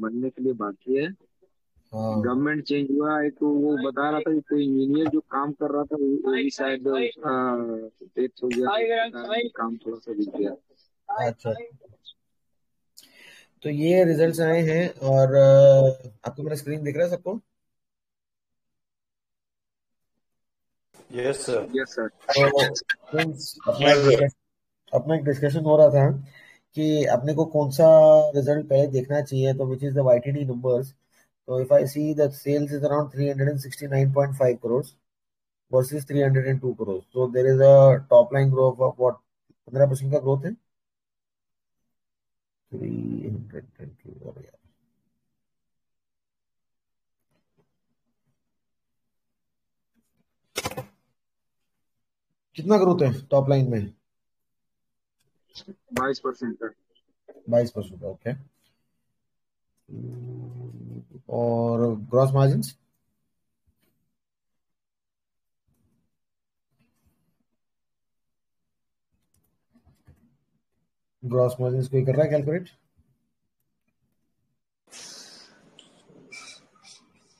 बनने के लिए बाकी है। हाँ। गवर्नमेंट चेंज हुआ है तो वो बता रहा था कि कोई इंजीनियर जो काम कर रहा था वो भी शायद उसका डेथ हो गया, तो उसका काम थोड़ा सा रुक गया। अच्छा, तो ये रिजल्ट्स आए हैं और आपको मेरा स्क्रीन दिख रहा है सबको? Yes sir. Yes sir. तो फ्रेंड्स, यस सर। अपना एक डिस्कशन हो रहा था कि अपने को कौन सा रिजल्ट पहले देखना चाहिए, तो which is the YTD numbers. तो if I see the sales is around 369.5 crores versus 302 crores, so there is a top line growth of what, 15% का ग्रोथ है। 320, और यार कितना ग्रोथ है टॉप लाइन में? 22% का। 22%, ओके। और ग्रॉस मार्जिन? ग्रॉस मार्जिन कोई कर रहा है कैलकुलेट?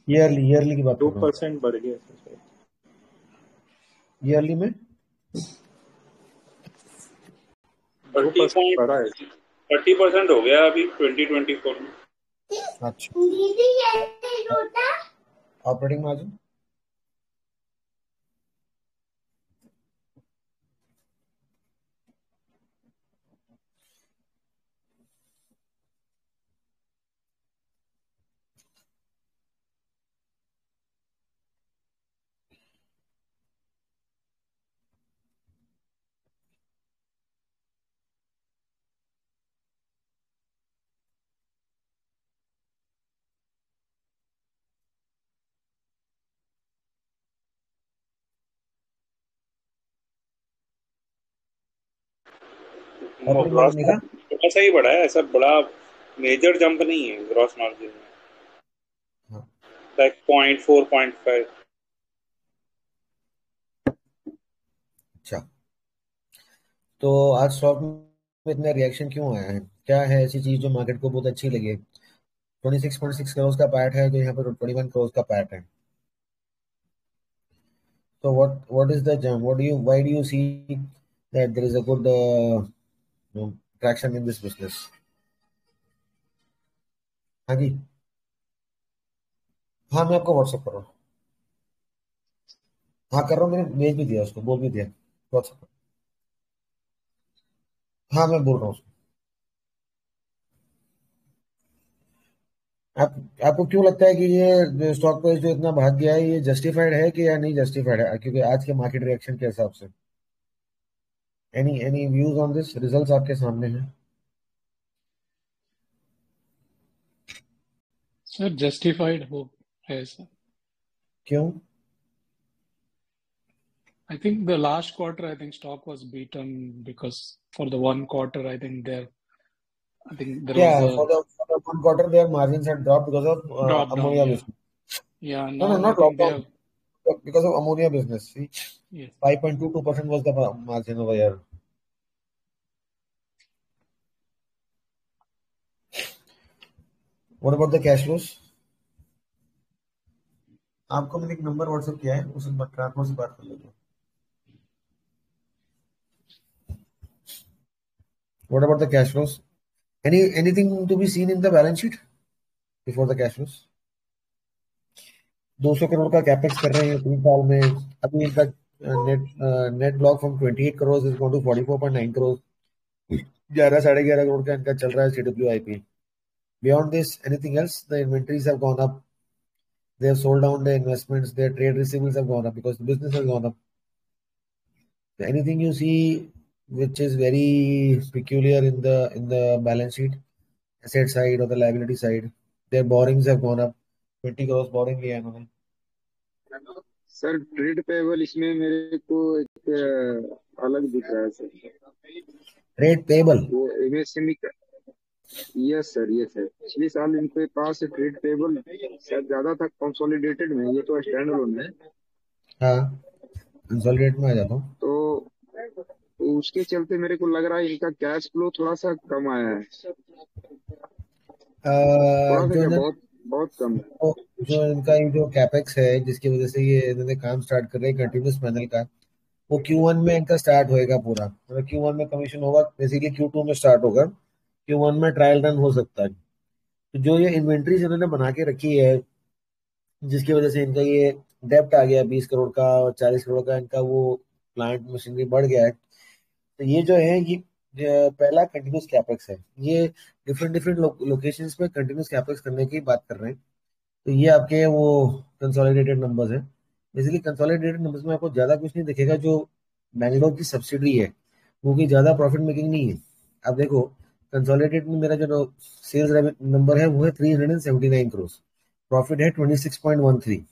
ईयरली की बात टू कर रहा हूँ। परसेंट बढ़ गया सर। ईयरली में? 2% बढ़ा है। 30% हो गया अभी 2024 में। अच्छा, operating margin? Operating gross margin देखा? थोड़ा सा ही बढ़ा है, ऐसा बड़ा मेजर जंप नहीं है ग्रॉस मार्जिन में। हाँ। लाइक 0.4 0.5। अच्छा, तो आज स्टॉक में इतना रिएक्शन क्यों आया है? क्या है ऐसी चीज जो मार्केट को बहुत अच्छी लगी? 26.6 करोड़ का पैट है, तो यहाँ पर 21 करोड़ का पैट है। तो what is the jump? Why do you see that there is a good traction in this business? हाँ जी। हाँ, मैं आपको व्हाट्सअप कर रहा हूँ। हाँ, कर रहा हूँ, मैंने भेज भी दिया, उसको बोल भी दिया व्हाट्सअप पर। हाँ, मैं बोल रहा हूँ उसको। आप आपको क्यों लगता है कि ये स्टॉक प्राइस जो इतना भाग गया है, ये जस्टिफाइड है कि या नहीं जस्टिफाइड है, क्योंकि आज के मार्केट रिएक्शन के हिसाब से? Any views on this? Results आपके सामने हैं। सर जस्टिफाइड हो है सर। क्यों? I think the last quarter, I think stock was beaten because for the one quarter, I think there was Yeah, a for the one quarter, their margins had dropped because of drop down. ammonia Yeah, business. yeah. No, no, Now I not think they lockdown. have. Because of ammonia business. See, Yes. 5.22% was the margin over here. What about the cash flows? आपको मैंने एक number WhatsApp किया है, उस transfer से बात कर लीजिए। What about the cash flows? Anything to be seen in the balance sheet before the cash flows? 200 crore का कैपेक्स कर रहे हैं 3 साल में। अभी इनका net block from 28 crore is gone to 44.9 crore. 11 साढ़े 11 करोड़ का इनका चल रहा है CWIP। Beyond this, anything else? The inventories have gone up. They have sold down their investments. Their trade receivables have gone up because the business has gone up. So anything you see which is very peculiar in the balance sheet, asset side or the liability side, their borrowings have gone up. 20 crores borrowing लिया है इन्होंने। Sir trade payable इसमें मेरे को एक अलग दिख रहा है सर। Trade payable? वो एमएसएमई का। यस सर, यस सर, पिछले साल इनके पास ट्रेड पेबल शायद ज्यादा था कंसोलिडेटेड में, ये तो स्टैंड अलोन है। हाँ, कंसोलिडेट में आ जाता हूँ। तो उसके चलते मेरे को लग रहा है इनका कैश फ्लो थोड़ा सा कम आया है। थोड़ा सा जो क्या, ना बहुत बहुत कम है। जो इनका ये जो कैपेक्स है जिसकी वजह से ये इन्होंने काम स्टार्ट कर रहे हैं कंटिन्यूस पैनल का, वो Q1 में इनका स्टार्ट होएगा पूरा, मतलब Q1 में कमीशन होगा, बेसिकली Q2 में स्टार्ट होगा, Q1 में ट्रायल रन हो सकता है। तो जो ये इन्वेंट्रीज इन्होंने बना के रखी है जिसकी वजह से इनका ये डेप्ट आ गया 20 करोड़ का और 40 करोड़ का इनका वो प्लांट मशीनरी बढ़ गया है। तो ये जो है ये पहला कंटिन्यूस कैपेक्स है, ये डिफरेंट डिफरेंट लोकेशंस पे कंटिन्यूस कैपेक्स करने की बात कर रहे हैं। तो ये आपके वो कंसोलिडेटेड नंबर्स हैं। बेसिकली कंसोलिडेटेड नंबर्स में आपको ज़्यादा कुछ नहीं दिखेगा, जो बैंगलोर की सब्सिडरी है वो की ज़्यादा प्रॉफिट मेकिंग नहीं है। आप देखो कंसोलिडेटेड में मेरा जो सेल्स नंबर है वो है 379 करोड़, प्रॉफिट है 26.13,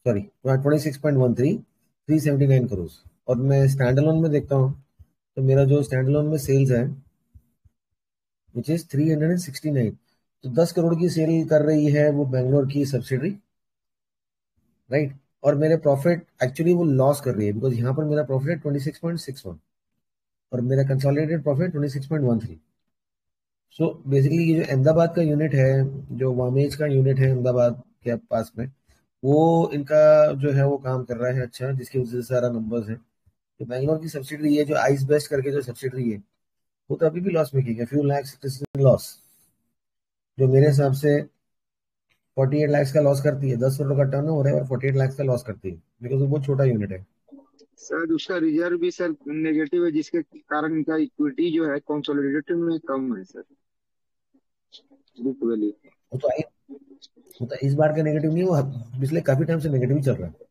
सॉरी 26.13, 379 करोड़। और मैं स्टैंड अलोन में देखता हूँ तो मेरा जो स्टैंड अलोन में सेल्स है विच इज 369, तो 10 करोड़ की सेल कर रही है वो बैंगलोर की सब्सिडरी, राइट। और मेरे प्रॉफिट एक्चुअली वो लॉस कर रही है, बिकॉज यहाँ पर मेरा प्रॉफिट है 26.61 और मेरा कंसोलिडेटेड प्रॉफिट 26.13। सो बेसिकली ये जो अहमदाबाद का यूनिट है, जो वामेज का यूनिट है अहमदाबाद के पास में, वो इनका जो है वो काम कर रहा है अच्छा, जिसकी वजह से सारा नंबर्स है। तो बैंगलोर की सब्सिडरी है जो आइस बेस्ट करके जो सब्सिडरी है वो तो अभी भी लॉस मेकिंग है, फ्यू लैक्स लॉस, जो मेरे हिसाब से 48 लाख का लॉस करती है। 10 करोड़ का टर्न ओवर है और 48 लाख का लॉस करती है, बिकॉज वो बहुत छोटा यूनिट है। शायद उसका रिजर्व भी सर नेगेटिव है, जिसके कारण इनका इक्विटी जो है कंसोलिडेटेड में कम है सर, बुक वैल्यू। वो तो वो तो इस बार का नेगेटिव नहीं, वो पिछले काफी टाइम से नेगेटिव ही चल रहा है।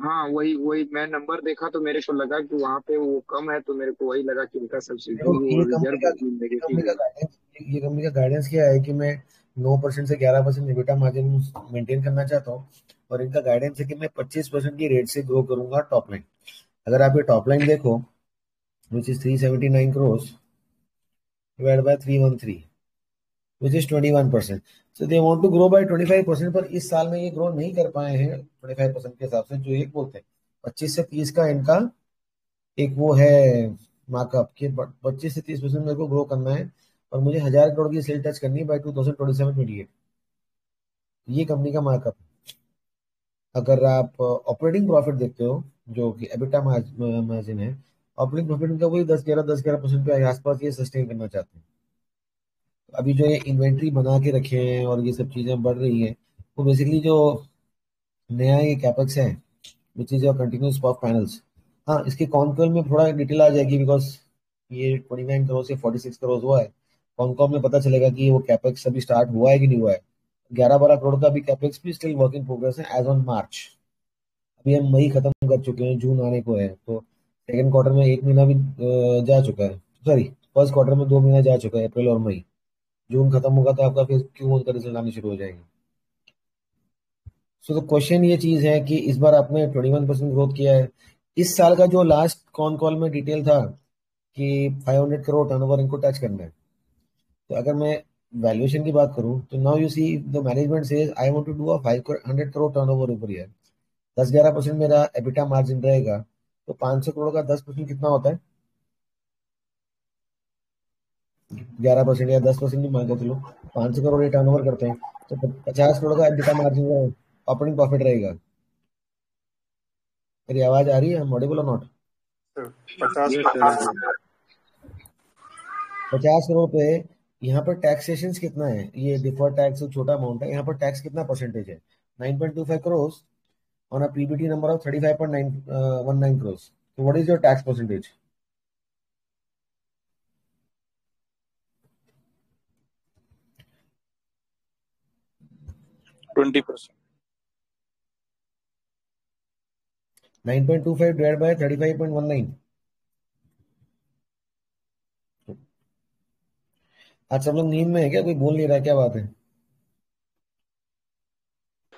हाँ वही वही मैं नंबर देखा तो मेरे को लगा कि वहां पे वो कम है, तो मेरे को वही लगा कि इनका देखो सब्सिडी वो रिजर्व नेगेटिव है। ये कंपनी का गाइडेंस क्या है कि मैं 9% से 11% एबिटा मार्जिन मेंटेन करना चाहता हूँ, और इनका गाइडेंस है कि मैं 25% की रेट से ग्रो करूंगा टॉप लाइन। अगर आप ये टॉप लाइन देखो which is 379 crore divide by 313 which is 21%। So they want to grow by 25%, पर इस साल में ये ग्रो नहीं कर पाए हैं 25% के हिसाब से, जो एक बोलते हैं 25 से 30 का इनका एक वो है मार्कअप कि 25 से 30% मेरे को ग्रो करना है और मुझे 1000 करोड़ की सेल टच करनी है बाय 2027-28। ये कंपनी का मार्कअप है। अगर आप ऑपरेटिंग प्रॉफिट देखते हो जो कि एबिटा मार्जिन है, ऑपरेटिंग प्रॉफिट इनका वही 10-11% पे आसपास ये सस्टेन करना चाहते हैं। अभी जो ये इन्वेंट्री बना के रखे हैं और ये सब चीजें बढ़ रही हैं, वो बेसिकली जो नया ये कैपेक्स है which is your continuous pop panels. हाँ, इसके कॉनकॉल में थोड़ा डिटेल आ जाएगी, बिकॉज ये 29 करोड़ से 46 करोड़ हुआ है। कॉनकॉल में पता चलेगा कि वो कैपेक्स अभी स्टार्ट हुआ है कि नहीं हुआ है। 11-12 करोड़ का भी कैपेक्स भी स्टिल वर्क इन प्रोग्रेस है एज ऑन मार्च। अभी हम मई खत्म कर चुके हैं, जून आने को है, तो सेकेंड क्वार्टर में 1 महीना भी जा चुका है, सॉरी फर्स्ट क्वार्टर में 2 महीना जा चुका है, अप्रैल और मई। जून खत्म होगा तो आपका फिर Q1 का रिजल्ट आने शुरू हो जाएंगे। सो तो क्वेश्चन ये चीज है कि इस बार आपने 21% ग्रोथ किया है। इस साल का जो लास्ट कॉन कॉल में डिटेल था कि 500 करोड़ टर्नओवर इनको टच करना है, तो अगर मैं वैल्यूएशन की बात करूं तो now you see the management says I want to do a 500 crore turnover every year. 10-11% मेरा एबिटा मार्जिन रहेगा, तो 500 करोड़ का 10% कितना होता है? 11% या 10% भी मान के चलो, 500 करोड़ ये टर्नओवर करते हैं तो 50 करोड़ का एबिटा मार्जिन ऑपरेटिंग प्रॉफिट रहेगा। मेरी आवाज आ रही है, ऑडिबल और not? 50 yes percent sir. 50 crore पे यहाँ पर टैक्सेशन कितना है? ये डिफर्ड टैक्स छोटा अमाउंट है, यहाँ पर टैक्स कितना परसेंटेज है? 9.25 crore on a PBT number of 35.19 crore. तो what is your tax percentage? 20%. 9.25 divide by 35.19। आज सब लोग नींद में है क्या? कोई बोल नहीं रहा है, क्या बात है?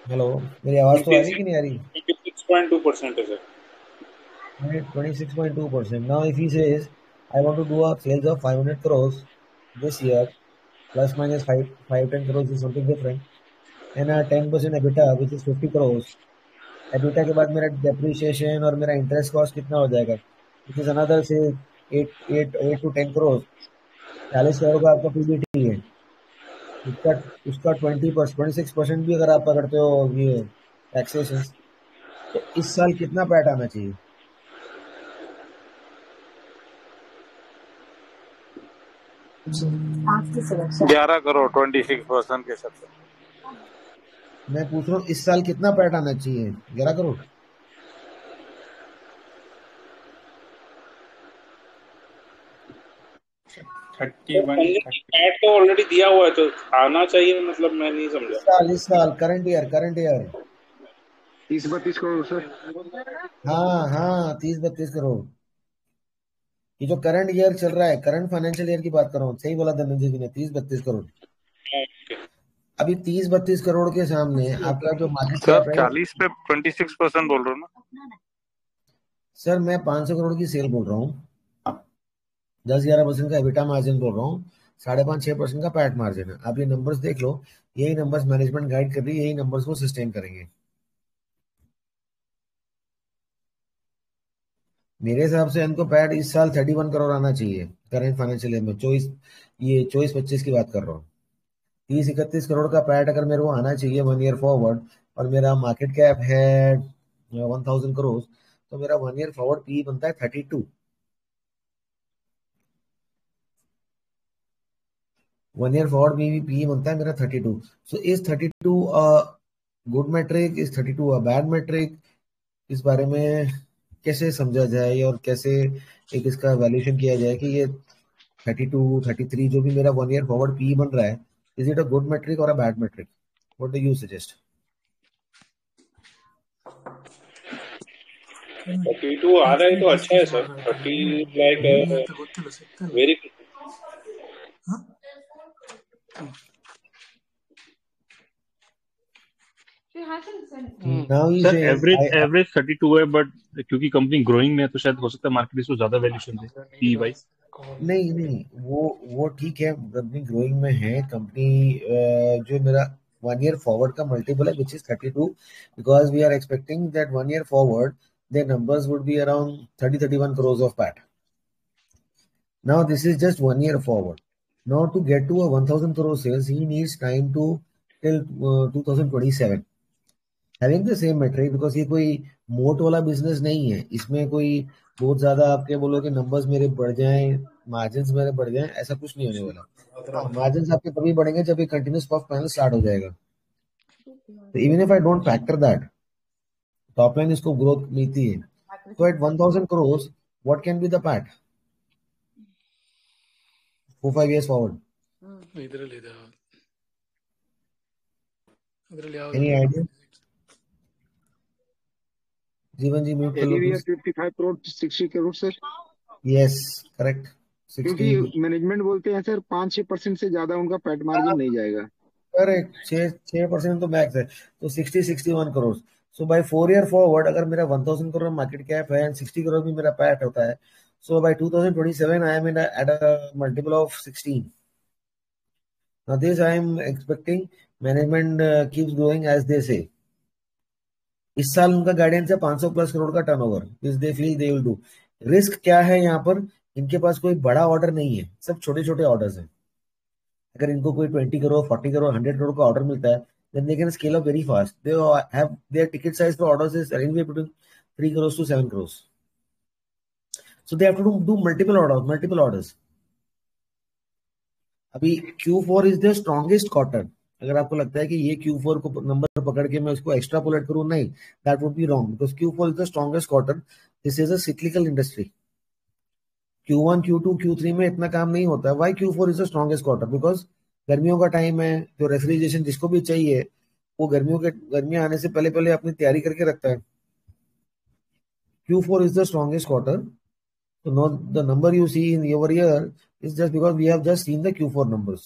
हेलो, मेरी आवाज तो आ रही कि नहीं आ रही? 26.2% है sir. 26.2%. Now, if he says, I want to do a sales of 500 crores this year, plus minus 10 crores is something different, and a 10% EBITDA, which is 50 crores. EBITDA के बाद मेरा depreciation और मेरा interest cost कितना हो जाएगा? Which is another say 8 to 10 crores. 40 crore का आपका PBT है, उसका उसका 26% भी अगर आप पकड़ते हो ये टैक्सेशन, तो इस साल कितना पैट आना चाहिए? आपकी सिलेक्शन 11 करोड़ 26% के साथ। मैं पूछ रहा हूँ इस साल कितना पैट आना चाहिए? 11 करोड़? 31 पैट तो ऑलरेडी दिया हुआ है तो आना चाहिए, मतलब मैं नहीं समझा। इस साल करंट ईयर 30-32 करोड़ सर। हाँ 30-32 करोड़। ये जो करंट ईयर चल रहा है, करंट फाइनेंशियल ईयर की बात कर रहा हूँ, सही बोला धनंजय जी ने, 30-32 करोड़। अभी 30-32 करोड़ के सामने आपका जो मार्केट सर कैप है, 40 पे 26% बोल रहे हो ना? सर मैं 500 करोड़ की सेल बोल रहा हूँ, 10-11% का एबिटा मार्जिन बोल रहा हूँ, 5.5-6% का पैट मार्जिन है। आप ये नंबर्स देख लो, यही नंबर्स मैनेजमेंट गाइड कर रही है, यही नंबर्स को सस्टेन करेंगे। मेरे हिसाब से इनको पैट इस साल 31 करोड़ आना चाहिए करेंट फाइनेंशियल ईयर में। 24-25 की बात कर रहा हूँ। 30-31 करोड़ का पैट अगर मेरे को आना चाहिए 1 ईयर फॉरवर्ड, और मेरा मार्केट कैप है 1000 करोड़, तो मेरा 1 ईयर फॉरवर्ड पी बनता है 32। 1 ईयर फॉरवर्ड पी बनता है मेरा 32। So is 32 good metric, is 32 a bad metric? इस बारे में कैसे समझा जाए और कैसे एक इसका वैल्यूएशन किया जाए कि ये 32-33 जो भी मेरा 1 ईयर फॉरवर्ड पी बन रहा है, is it a good metric और a bad metric? What do you suggest? 32 आ रहा है तो अच्छा है sir. 30 like very now he sir says average 32 है, बट क्योंकि कंपनी ग्रोइंग में है तो शायद हो सकता है मार्केट इसको ज्यादा वैल्यूएशन दे पी वाइज। नहीं, वो ठीक है, कंपनी ग्रोइंग में है कंपनी। जो मेरा 1 ईयर फॉरवर्ड का मल्टीपल है which is 32, because we are expecting that 1 year forward their numbers would be around 30-31 crores of PAT. Now this is just 1 year forward. Now to get to a 1000 crore sales, he needs time to till 2027 having the same metric, because ये कोई मोट वाला business नहीं है, इसमें कोई बहुत ज्यादा आपके बोलो कि नंबर्स मेरे बढ़ जाएं, मार्जिन मेरे बढ़ जाएं, ऐसा कुछ नहीं होने वाला। हाँ, मार्जिन आपके तभी बढ़ेंगे जब ये कंटिन्यूस पफ पैनल स्टार्ट हो जाएगा। तो even if I don't factor that, top line इसको ग्रोथ मिलती है, तो at 1000 crore what can be the PAT 4-5 years forward? Any idea? Jeevan ji mute कर लो anywhere please. 55 crore 60 crore sir. Yes correct. 60। क्योंकि मैनेजमेंट बोलते हैं सर 5-6% से ज्यादा उनका पैट मार्जिन नहीं जाएगा। करेक्ट, 6% तो मैक्स है, तो 60-61 crore. So by 4 year forward अगर मेरा 1000 करोड़ मार्केट कैप है एंड 60 करोड़ भी मेरा पैट होता है, so by 2027 I am in at a multiple of 16। Now this I am expecting management keeps growing as they say. इस साल उनका गाइडेंस है 500 प्लस करोड़ का turnover, which they feel they will do. Risk क्या है यहाँ पर? इनके पास कोई बड़ा ऑर्डर नहीं है, सब छोटे छोटे ऑर्डर्स हैं। अगर इनको कोई 20 करोड़ 40 करोड़ 100 करोड़ का ऑर्डर मिलता है, then they can scale up very fast. They have their ticket size for orders is anywhere between 3 crores to 7 crores. So they have to do multiple orders. अभी Q4 is the strongest quarter. अगर आपको लगता है कि ये Q4 को number पकड़ के मैं उसको एक्स्ट्रापोलेट करूं, नहीं, that would be wrong, because Q4 is the strongest quarter. This is a cyclical industry. Q1, Q2, Q3 में इतना काम नहीं होता है। Why Q4 is the strongest quarter? Because गर्मियों का टाइम है, जो रेफ्रिजरेशन जिसको भी चाहिए वो गर्मियां आने से पहले पहले अपनी तैयारी करके रखता है। Q4 is the strongest quarter. So no, the number you see in your year is just because we have just seen the Q4 numbers.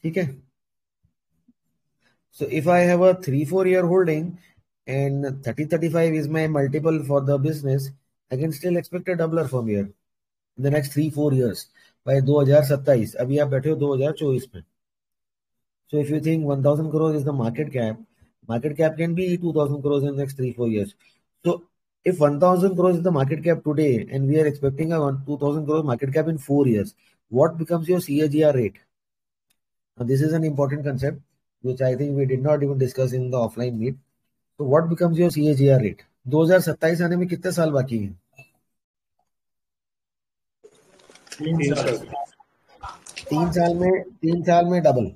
ठीक है? So if I have a 3-4 year holding and 30-35 is my multiple for the business, I can still expect a doubler from here in the next 3-4 years by 2027. अभी आप बैठे हो 2024 में. So if you think 1000 crores is the market cap can be 2000 crores in the next 3-4 years. So If 1,000 crores is the market cap today, and we are expecting a 2,000 crores market cap in 4 years, what becomes your CAGR rate? Now, this is an important concept, which I think we did not even discuss in the offline meet. So, what becomes your CAGR rate? 2027 आने में कितने साल बाकी हैं? 3 साल. 3 साल में double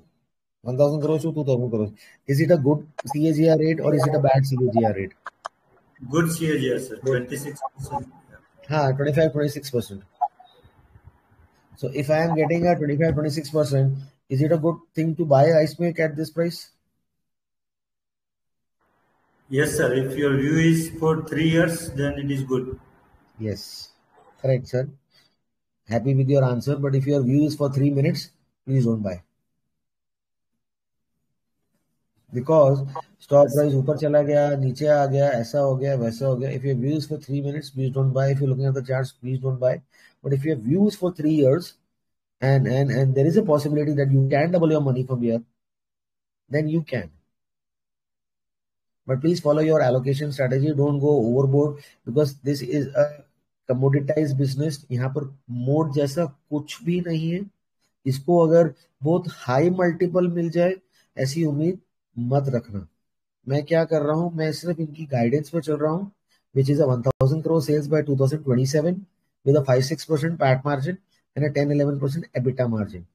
1,000 crores to 2,000 crores. Is it a good CAGR rate or is it a bad CAGR rate? Good CAGR, sir. 26%. हाँ, 25-26%. So if I am getting a 25-26%, is it a good thing to buy IceMake at this price? Yes, sir. If your view is for 3 years, then it is good. Yes, correct, sir. Happy with your answer, but if your view is for 3 minutes, please don't buy. Because stock price ऊपर चला गया, नीचे आ गया, ऐसा हो गया, वैसा हो गया. If your view is for 3 minutes, please don't buy. If you're looking at the charts, please don't buy. But if your view is for 3 years, and there is a possibility that you can double your money from here, then you can. But please follow your allocation strategy. Don't go overboard because this is a commoditized business. यहाँ पर mode जैसा कुछ भी नहीं है. इसको अगर बहुत हाई मल्टीपल मिल जाए ऐसी उम्मीद मत रखना. मैं क्या कर रहा हूं, मैं सिर्फ इनकी गाइडेंस पे चल रहा हूं, which is a 1,000 crore sales by 2027 with a 5-6% PAT margin and a 10-11% EBITDA margin.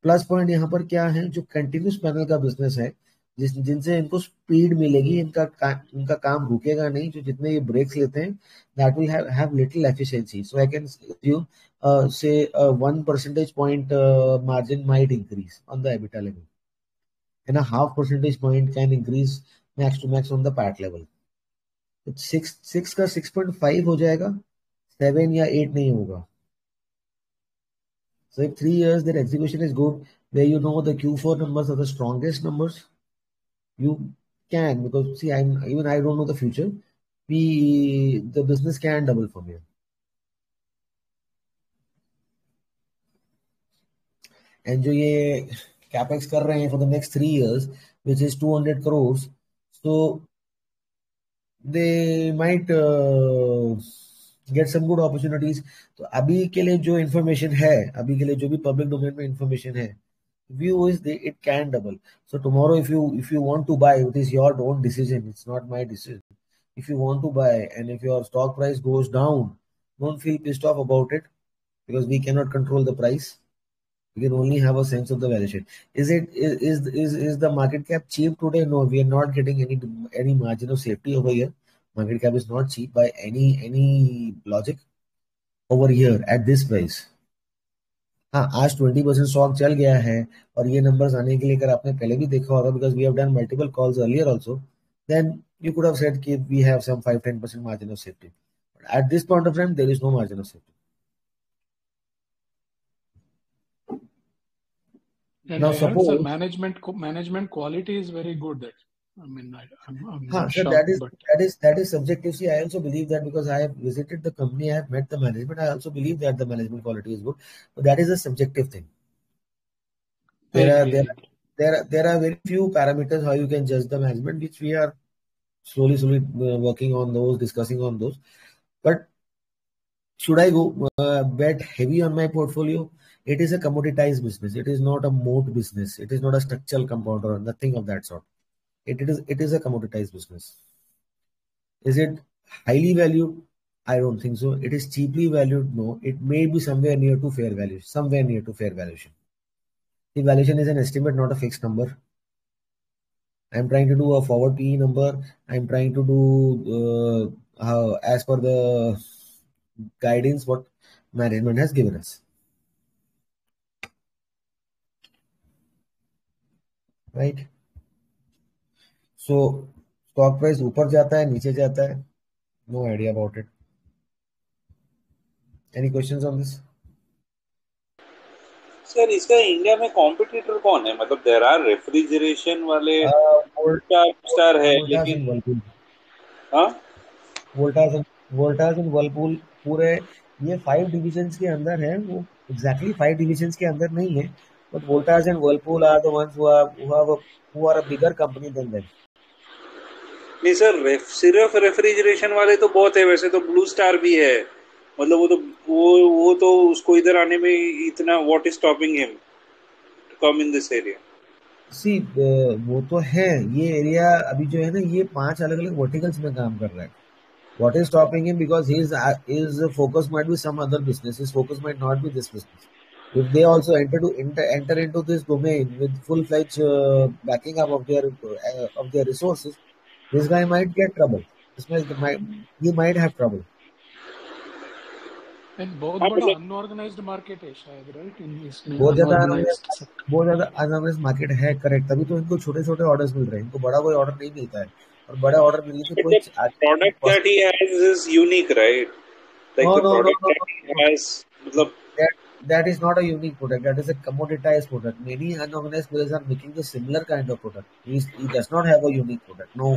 Plus point यहाँ पर क्या है, जो कंटिन्यूस पैनल का बिजनेस है, जिनसे इनको स्पीड मिलेगी, इनका काम रुकेगा नहीं. जो जितने ये ब्रेक्स लेते हैं, that will have little efficiency. So I can assume say 1 percentage point margin might increase on the EBITDA level and a half percentage point can increase max to max on the PAT level. 6 का 6.5 हो जाएगा, 7 या 8 नहीं होगा. So if 3 years their execution is good, where you know the Q4 numbers are the strongest numbers, you can, because see, I don't know the future. The business can double from here. And जो ये capex कर रहे हैं for the next 3 years, which is 200 crores, so they might get some good opportunities. तो अभी के लिए जो information है, अभी के लिए जो भी public domain में information है, view is it can double. So tomorrow if you want to buy, it is your own decision. It's not my decision. If you want to buy and if your stock price goes down, don't feel pissed off about it because we cannot control the price. We can only have a sense of the valuation. Is the market cap cheap today? No, we are not getting any margin of safety over here. Market cap is not cheap by any logic over here at this price. हाँ, आज 20% stock चल गया है और ये numbers आने के लिए अगर आपने पहले भी देखा होगा, because we have done multiple calls earlier also, then you could have said कि we have some 5-10% margin of safety. But at this point of time, there is no margin of safety. And Now I heard, suppose sir, management quality is very good. I'm हाँ, sir, shocked, that is subjective. See, I also believe that because I have visited the company, I have met the management. I also believe that the management quality is good, but that is a subjective thing. There are very few parameters how you can judge the management, which we are slowly working on those, discussing on those. But should I go bet heavy on my portfolio? It is a commoditized business. It is not a moat business. It is not a structural compounder or nothing of that sort. It is a commoditized business. Is it highly valued? I don't think so. It is cheaply valued? No. It may be somewhere near to fair value. Somewhere near to fair valuation. The valuation is an estimate, not a fixed number. I'm trying to do a forward PE number. I'm trying to do as per the guidance what management has given us. Right? So stock price ऊपर जाता है, नीचे जाता है. No idea about it. Any questions on this? Sir इसका India में competitor कौन है? मतलब देयर आर रेफ्रिजरेशन वाले स्टार है, लेकिन हाँ, वोल्टास एंड वर्लपूल पूरे ये 5 डिविजन्स के अंदर है. वो एग्जैक्टली 5 डिविजन्स के अंदर नहीं है, but Voltas and Whirlpool are the ones who are a bigger company than them. नहीं सर, सिर्फ रेफ्रिजरेशन वाले तो बहुत है, वैसे तो ब्लू स्टार भी है, मतलब वो तो उसको इधर आने में इतना, what is stopping him to come in this area? See वो तो है, ये एरिया अभी जो है ना, ये 5 अलग अलग वर्टिकल्स में काम कर रहा है. What is stopping him? Because his focus might be some other business. His focus might not be this business. If they also enter into this domain with full-fledged backing up of their resources, this guy might get trouble. He might have trouble. And बहुत हाँ बड़ा मतलब unorganised market है शायद, right? इन इसमें बहुत ज्यादा unorganised sector. बहुत ज्यादा अनऑर्गेनाइज्ड मार्केट है, करेक्ट. तभी तो इनको छोटे छोटे ऑर्डर्स मिल रहे हैं. इनको बड़ा कोई ऑर्डर नहीं मिलता है, और बड़ा ऑर्डर मिलने की but कोई the product that he has is unique, right? Like no the no no product no that he no. has, मतलब That is not a unique product. That is a commoditized product. Many unorganized players are making the similar kind of product. He does not have a unique product. No.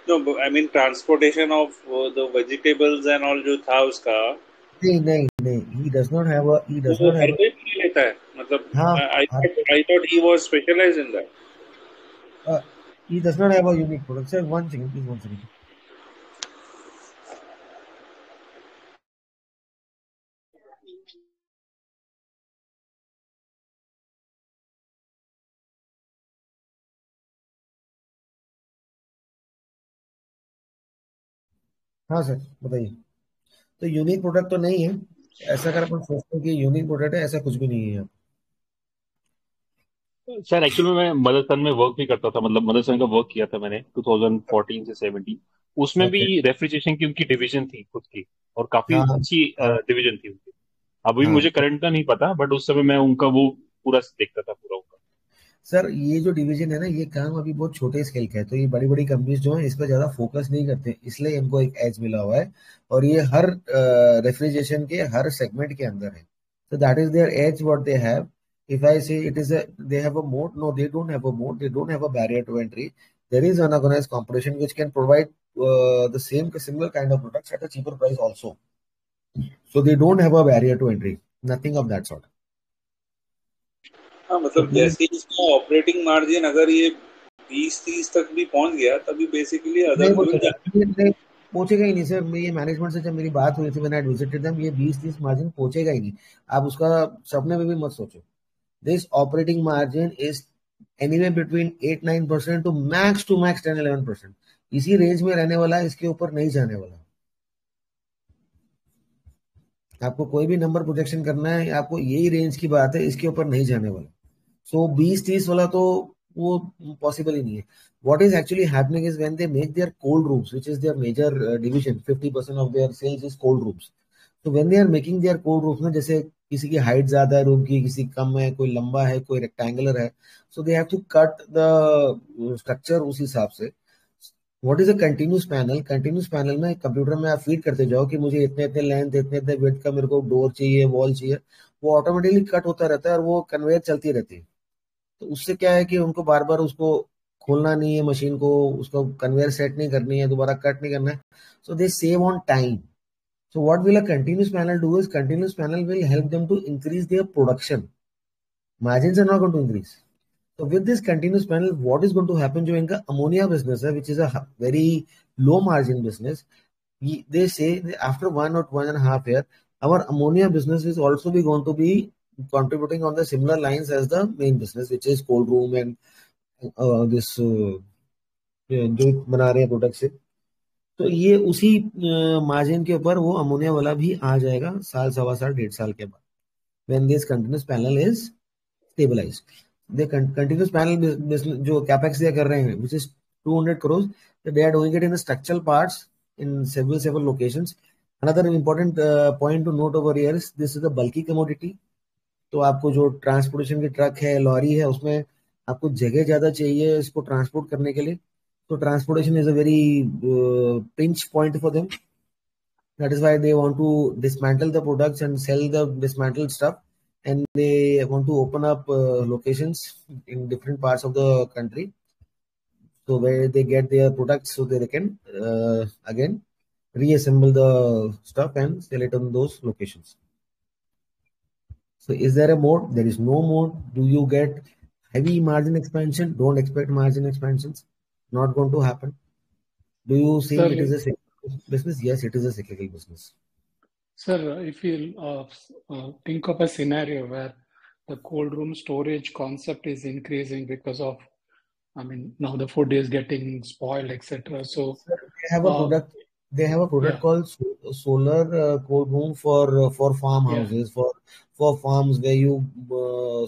no, I mean transportation of the vegetables and all जो था उसका, नहीं. He does not have a. He does वो not her have a. कोई P लेता है, मतलब हाँ. I thought he was specialized in that. He does not have a unique product. Sir, one second, please, one second. हाँ sir, बताइए. तो unique product तो नहीं है. ऐसा अगर अपन सोचते हैं कि यूनिक प्रोडक्ट है, ऐसा कुछ भी नहीं है यहाँ. सर एक्चुअली मैं मदरसन में वर्क भी करता था, मतलब मदरसन का वर्क किया था मैंने 2014 से 17. उसमें भी ओके. रेफ्रिजरेशन की उनकी डिवीजन थी खुद की, और काफी हाँ अच्छी डिवीजन थी उनकी. अभी हाँ. मुझे करंट का नहीं पता, बट उस समय मैं उनका वो पूरा देखता था पूरा उनका. सर, ये जो डिवीजन है ना, ये काम अभी बहुत छोटे स्केल का है, तो ये बड़ी बड़ी कंपनीज जो है इस पर ज्यादा फोकस नहीं करते, इसलिए इनको एक एज मिला हुआ है. और ये हर रेफ्रिजरेशन के हर सेगमेंट के अंदर है. so that is their edge what they have. If I say it is a they have a moat, no, they don't have a moat, they don't have a barrier to entry. There is unorganized competition which can provide the same similar kind of products at a cheaper price also. So they don't have a barrier to entry, nothing of that sort. हाँ So मतलब please, जैसे ही इसका operating margin अगर ये 20-30 तक भी पहुंच गया, तभी बेसिकली नहीं अदर्स विल पहुंचेगा. जस्ट. नहीं पहुंचेगा ही नहीं सर. ये मैनेजमेंट से जब मेरी बात हुई थी, मैंने विजिटेड देम, ये 20-30 मार्जिन पहुंचेगा ही नहीं. आप उसका सपने में भी मत सोचो. This operating margin is anyway between 8-9% to max 10-11%. इसी रेंज में रहने वाला है, इसके ऊपर नहीं जाने वाला. आपको कोई भी नंबर प्रोजेक्शन करना है, आपको यही रेंज की बात है, इसके ऊपर नहीं जाने वाला. सो 20-30 वाला तो वो पॉसिबल ही नहीं है. What is actually happening is when they make their cold rooms, which is their major division, 50% of their sales is cold rooms. So when they are making their cold rooms, ना जैसे किसी की height ज्यादा है room की, किसी कम है, कोई लंबा है, कोई रेक्टेंगुलर है, so they have to cut the structure उस हिसाब से. What is a continuous panel? Continuous panel में कंप्यूटर में आप फीड करते जाओ कि मुझे इतने इतने लेंथ, इतने इतने विड्थ का मेरे को डोर चाहिए, वॉल चाहिए. वो ऑटोमेटिकली कट होता रहता है और वो कन्वेयर चलती रहती है. तो उससे क्या है कि उनको बार बार उसको खोलना नहीं है मशीन को, उसको कन्वेयर सेट नहीं करनी है, दोबारा कट नहीं करना है. So they save on time. So what will a continuous panel do is, continuous panel will help them to increase their production. Margins are not going to increase. So with this continuous panel, what is going to happen? जो इनका ammonia business है, which is a very low margin business, they say that after 1 or 1.5 year, our ammonia business is also be going to be contributing on the similar lines as the main business, which is cold room and this जो बना रहे हैं product से. तो ये उसी margin के ऊपर वो अमोनिया वाला भी आ जाएगा साल, सवा साल, 1.5 साल के बाद, when this continuous panel is stabilized. The continuous panel business जो capex they कर रहे हैं, which is 200 crores, they are doing it in the structural parts in several locations. Another important point to note over here is this is a bulky commodity. तो आपको जो transportation की truck है, lorry है, उसमें आपको जगह ज्यादा चाहिए इसको ट्रांसपोर्ट करने के लिए. तो transportation is a very pinch point for them. That is why they want to dismantle the products and sell the dismantled stuff, and they want to open up locations in different parts of the country, so where they get their products so that they can again reassemble the stuff and sell it on those locations. So is there a mode? There is no mode. Do you get heavy margin expansion. Don't expect margin expansions. Not going to happen. Do you Sir, think it is a cyclical business? Yes, it is a cyclical business. sir, if you think of a scenario where the cold room storage concept is increasing because of, I mean, now the food is getting spoiled, etc. So, Sir, they have a product. They have a product yeah, called solar cold room for farmhouses, for farms where you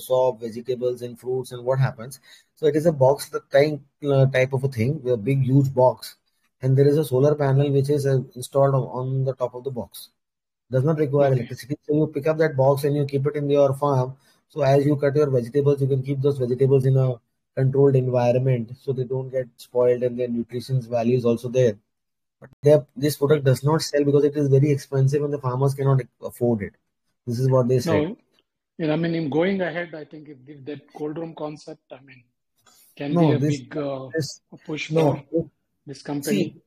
sow vegetables and fruits. And what happens? So it is a box type of a thing, a big huge box, and there is a solar panel which is installed on the top of the box. Does not require okay, electricity. So you pick up that box and you keep it in your farm. So as you cut your vegetables, you can keep those vegetables in a controlled environment so they don't get spoiled and their nutrition value is also there. But this product does not sell because it is very expensive and the farmers cannot afford it. This is what they said. no, I mean, in going ahead, I think if that cold room concept, I mean, can No, be a this big this push no. for this company. See,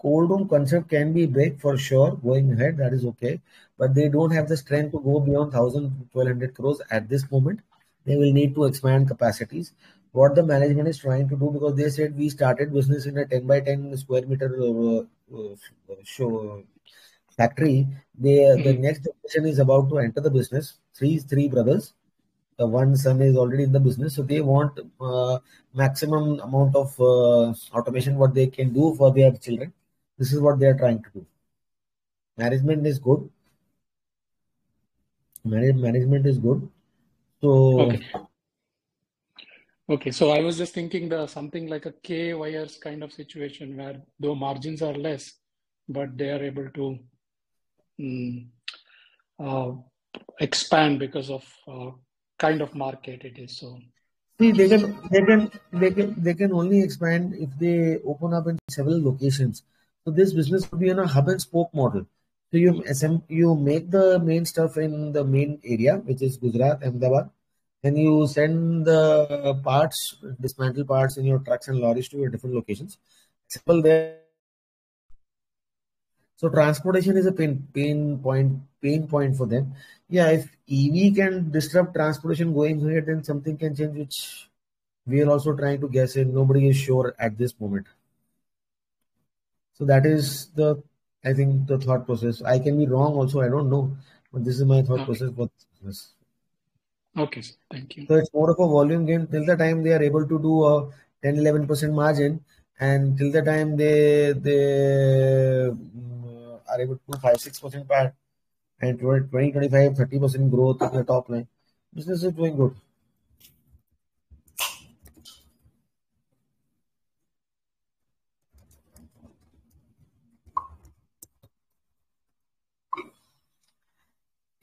cold room concept can be big for sure going ahead, that is okay, but they don't have the strength to go beyond 1,000-1,200 crores at this moment. They will need to expand capacities. What the management is trying to do, because they said we started business in a 10 by 10 square meter show factory. The next generation is about to enter the business. Three brothers. The one son is already in the business, so they want maximum amount of automation what they can do for their children. This is what they are trying to do. Management is good. Management is good. So Okay, so I was just thinking something like a K wires kind of situation where though margins are less, but they are able to expand because of kind of market it is. So see, they can only expand if they open up in several locations. So this business would be in a hub and spoke model. So you make the main stuff in the main area, which is Gujarat, Ahmedabad, and you send the parts, dismantle parts in your trucks and lorries to your different locations. Simple there. So transportation is a pain point for them. Yeah, if EV can disrupt transportation going ahead, then something can change, which we are also trying to guess in. Nobody is sure at this moment. So that is I think the thought process. I can be wrong also, I don't know, but this is my thought process for this business. Okay, sir. Thank you. So it's more of a volume game till the time they are able to do a 10-11% margin, and till the time they are able to do 5-6% PAT and 20-25-30% growth in the top line. Business is doing good.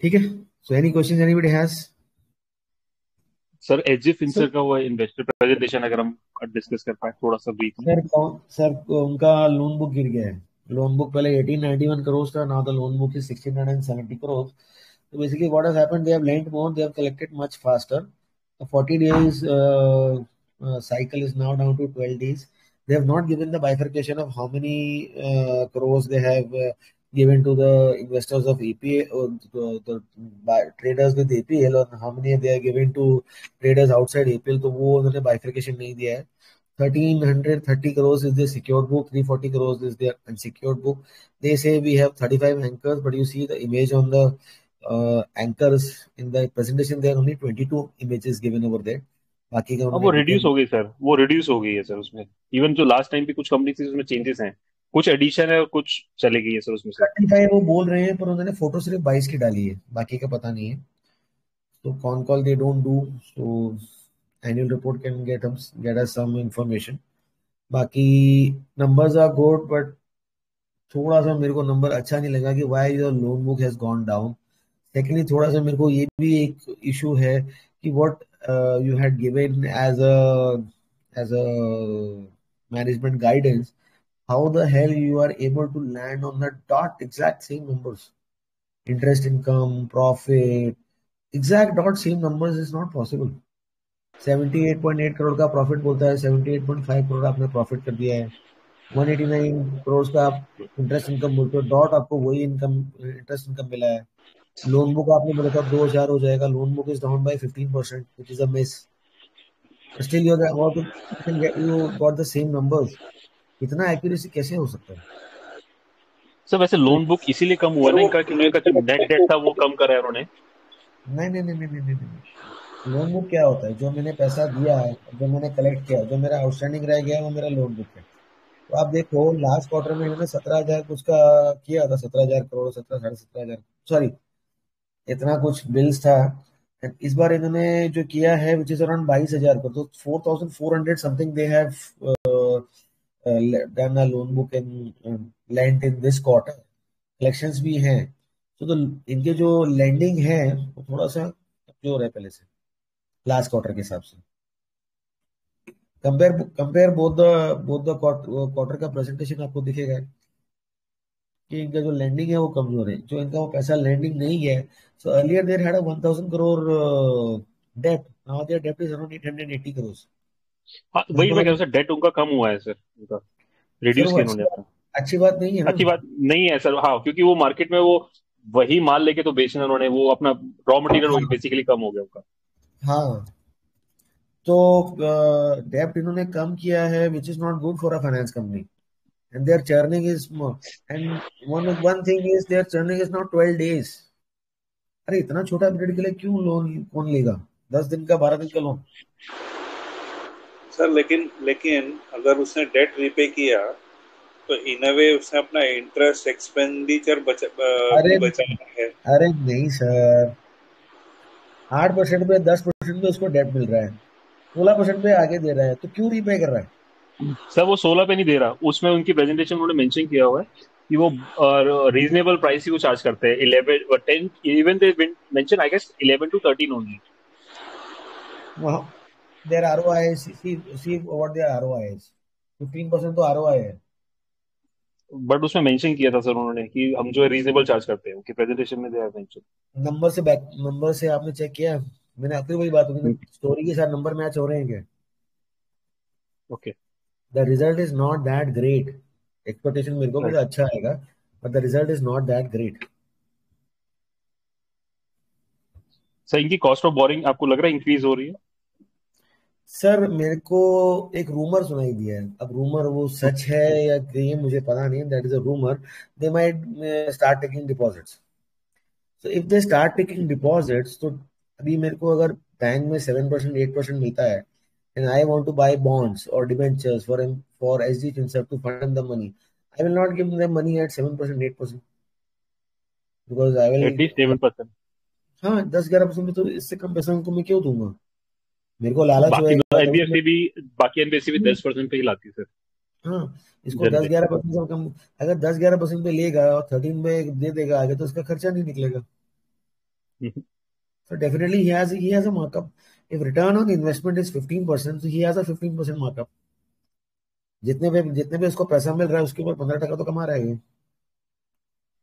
ठीक है. So any questions anybody has? Sir HG Finserv का हुआ investor presentation अगर हम discuss कर पाए थोड़ा सा ब्रीफ में. सर उनका लोन बुक गिर गया है. Loan book पहले 1891 crores था. Now the loan book is 1670 crores. So basically what has happened, they have lent more, they have collected much faster. The 40 days cycle is now down to 12 days. They have not given the bifurcation of how many crores they have given to the investors of APL or the traders with APL, or how many they are giving to traders outside APL. तो वो उन्होंने bifurcation नहीं दिया है. 1,330 crores is the secured book, 340 crores is their unsecured book. They say we have 35 anchors, but you see the image on the anchors in the presentation, there are only 22 images given over there. बाकी का वो reduce हो गई sir, वो reduce हो गई है sir उसमें. इवन जो लास्ट टाइम पे कुछ कंपनी थी उसमें चेंजेस हैं, कुछ एडिशन है और कुछ चले गई है सर उसमें से. 35 वो बोल रहे हैं, पर उन्होंने फोटो सिर्फ 22 की डाली है, बाकी का पता नहीं है. तो con call they don't do, so annual report can get us some information. बाकी numbers are good, but थोड़ा सा मेरे को नंबर अच्छा नहीं लगा कि why your loan book has gone down. Secondly, थोड़ा सा मेरे को ये भी एक issue है कि what you had given as a management guidance, how the hell you are able to land on the dot exact same numbers, interest income, profit, exact dot same numbers is not possible. 78.8 crore का profit बोलता है, 78.5 करोड़ आपने profit कर दिया है. 189 करोड़ का आप interest income बोलते हो, डॉट आपको वही इनकम इंटरेस्ट इनकम मिला है. लोन बुक आपने बोला था 2000 हो जाएगा, loan book is down by 15%, which is a miss. Still you got the same numbers. इतना एक्यूरेसी कैसे हो सकता है? सर वैसे लोन बुक इसीलिए कम हुआ सर ना वो इनका, क्योंकि मेरे इनका को जो लगता नेट है डेट था वो कम करा है उन्होंने। नहीं नहीं नहीं नहीं नहीं नहीं नहीं। लोन बुक क्या होता है? जो मैंने पैसा दिया है, जो मैंने कलेक्ट किया, जो मेरा आउटस्टैंडिंग रह गया है, वो मेरा लोन बुक है। तो आप देखो लास्ट क्वार्टर में इन्होंने 17,000 कुछ का किया था, 17,000 करोड़, 17 साढ़े 17,000, सॉरी इतना कुछ बिल्स था। And इस बार इन्होंने जो किया है विच इज अराउंड 22,000 को, तो 4,400 something they have done a loan book in lent in this quarter. Collections भी हैं, तो इनके जो लैंडिंग है वो थोड़ा सा कमजोर है पहले से, लास्ट क्वार्टर के हिसाब से। Compare compare both the quarter का प्रेजेंटेशन आपको दिखेगा कि इनका जो लैंडिंग है वो कमजोर है, जो इनका वो पैसा लैंडिंग नहीं गया है। So earlier there had a 1,000 crore debt, now there debt is around 880 crore. हाँ वही मैं कह रहा हूँ सर, डेट उनका कम हुआ है सर, उनका सर रिड्यूस वो किया उन्होंने अपना। अच्छी बात नहीं है ना। अच्छी बात नहीं है सर, हाँ, क्योंकि वो मार्केट में वो वही माल लेके तो बेचना उन्होंने, वो अपना रॉ मटेरियल हाँ बेसिकली कम हो गया उनका। हाँ। तो डेप्ट इन्होंने कम किया है which is not good for a finance company, and there churning is more, and one thing is there churning is not 12 days. अरे इतना छोटा पीरियड के लिए क्यों लोन कौन लेगा? 10 दिन का, 12 दिन का लोन। सर लेकिन लेकिन अगर उसने डेट रीपे किया तो इन अ वे उसने अपना इंटरेस्ट एक्सपेंडिचर अरे भी बचाया है। अरे नहीं सर, 8% पे 10% पे उसको डेट मिल रहा है, 16% पे आगे दे रहा है, तो क्यों रीपे कर रहा है? सर वो 16 पे नहीं दे रहा, उसमें उनकी प्रेजेंटेशन उन्होंने मेंशन किया हुआ है कि वो रीजनेबल प्राइस ही वो चार्ज करते हैं, 11 10, even they mention I guess 11 to 13 only. वहाँ their ROI, see what their ROI is, 15% तो आरओआई है। बट उसमें मेंशन किया था सर उन्होंने कि हम जो है रीजनेबल चार्ज करते हैं, उनकी प्रेजेंटेशन में दिया है मेंशन। नंबर से आपने चेक किया? मैंने आपकी वही बात होगी ना, स्टोरी के साथ नंबर मैच हो रहे हैं क्या? Okay. The result is not that great. Expectation मेरे को भी राइट। था अच्छा आएगा, but the result is not that great. Sir इनकी कॉस्ट ऑफ बोरिंग आपको लग रहा है इंक्रीज हो रही है? सर मेरे को एक रूमर सुनाई दिया है, अब रूमर वो सच है या ये मुझे पता नहीं, that is a rumour. They might start taking deposits. So if they start taking deposits, तो अभी मेरे को अगर बैंक में 7% 8% मिलता है, and I want to buy bonds और debentures for SD Finserv to fund the money, I will not give them money at 7% 8%, because I will. At least 7%। हाँ 10-11% में, तो इससे कम पैसा उनको मैं क्यों दूंगा? मेरे को लालच बाकी होएगा तभी मैं। एनबीएफसी भी बाकी एनबीएफसी भी 10% पे ही लाती है सर, हाँ, इसको दस जनरली। ग्यारह परसेंट से कम, अगर 10-11% पे लेगा और 13 पे दे देगा आगे, तो उसका खर्चा नहीं निकलेगा। So definitely he has a markup. If return on investment is 15%, so he has a 15% markup. जितने पे उसको पैसा मिल रहा है उसके ऊपर 15% तो कमा रहा है ये।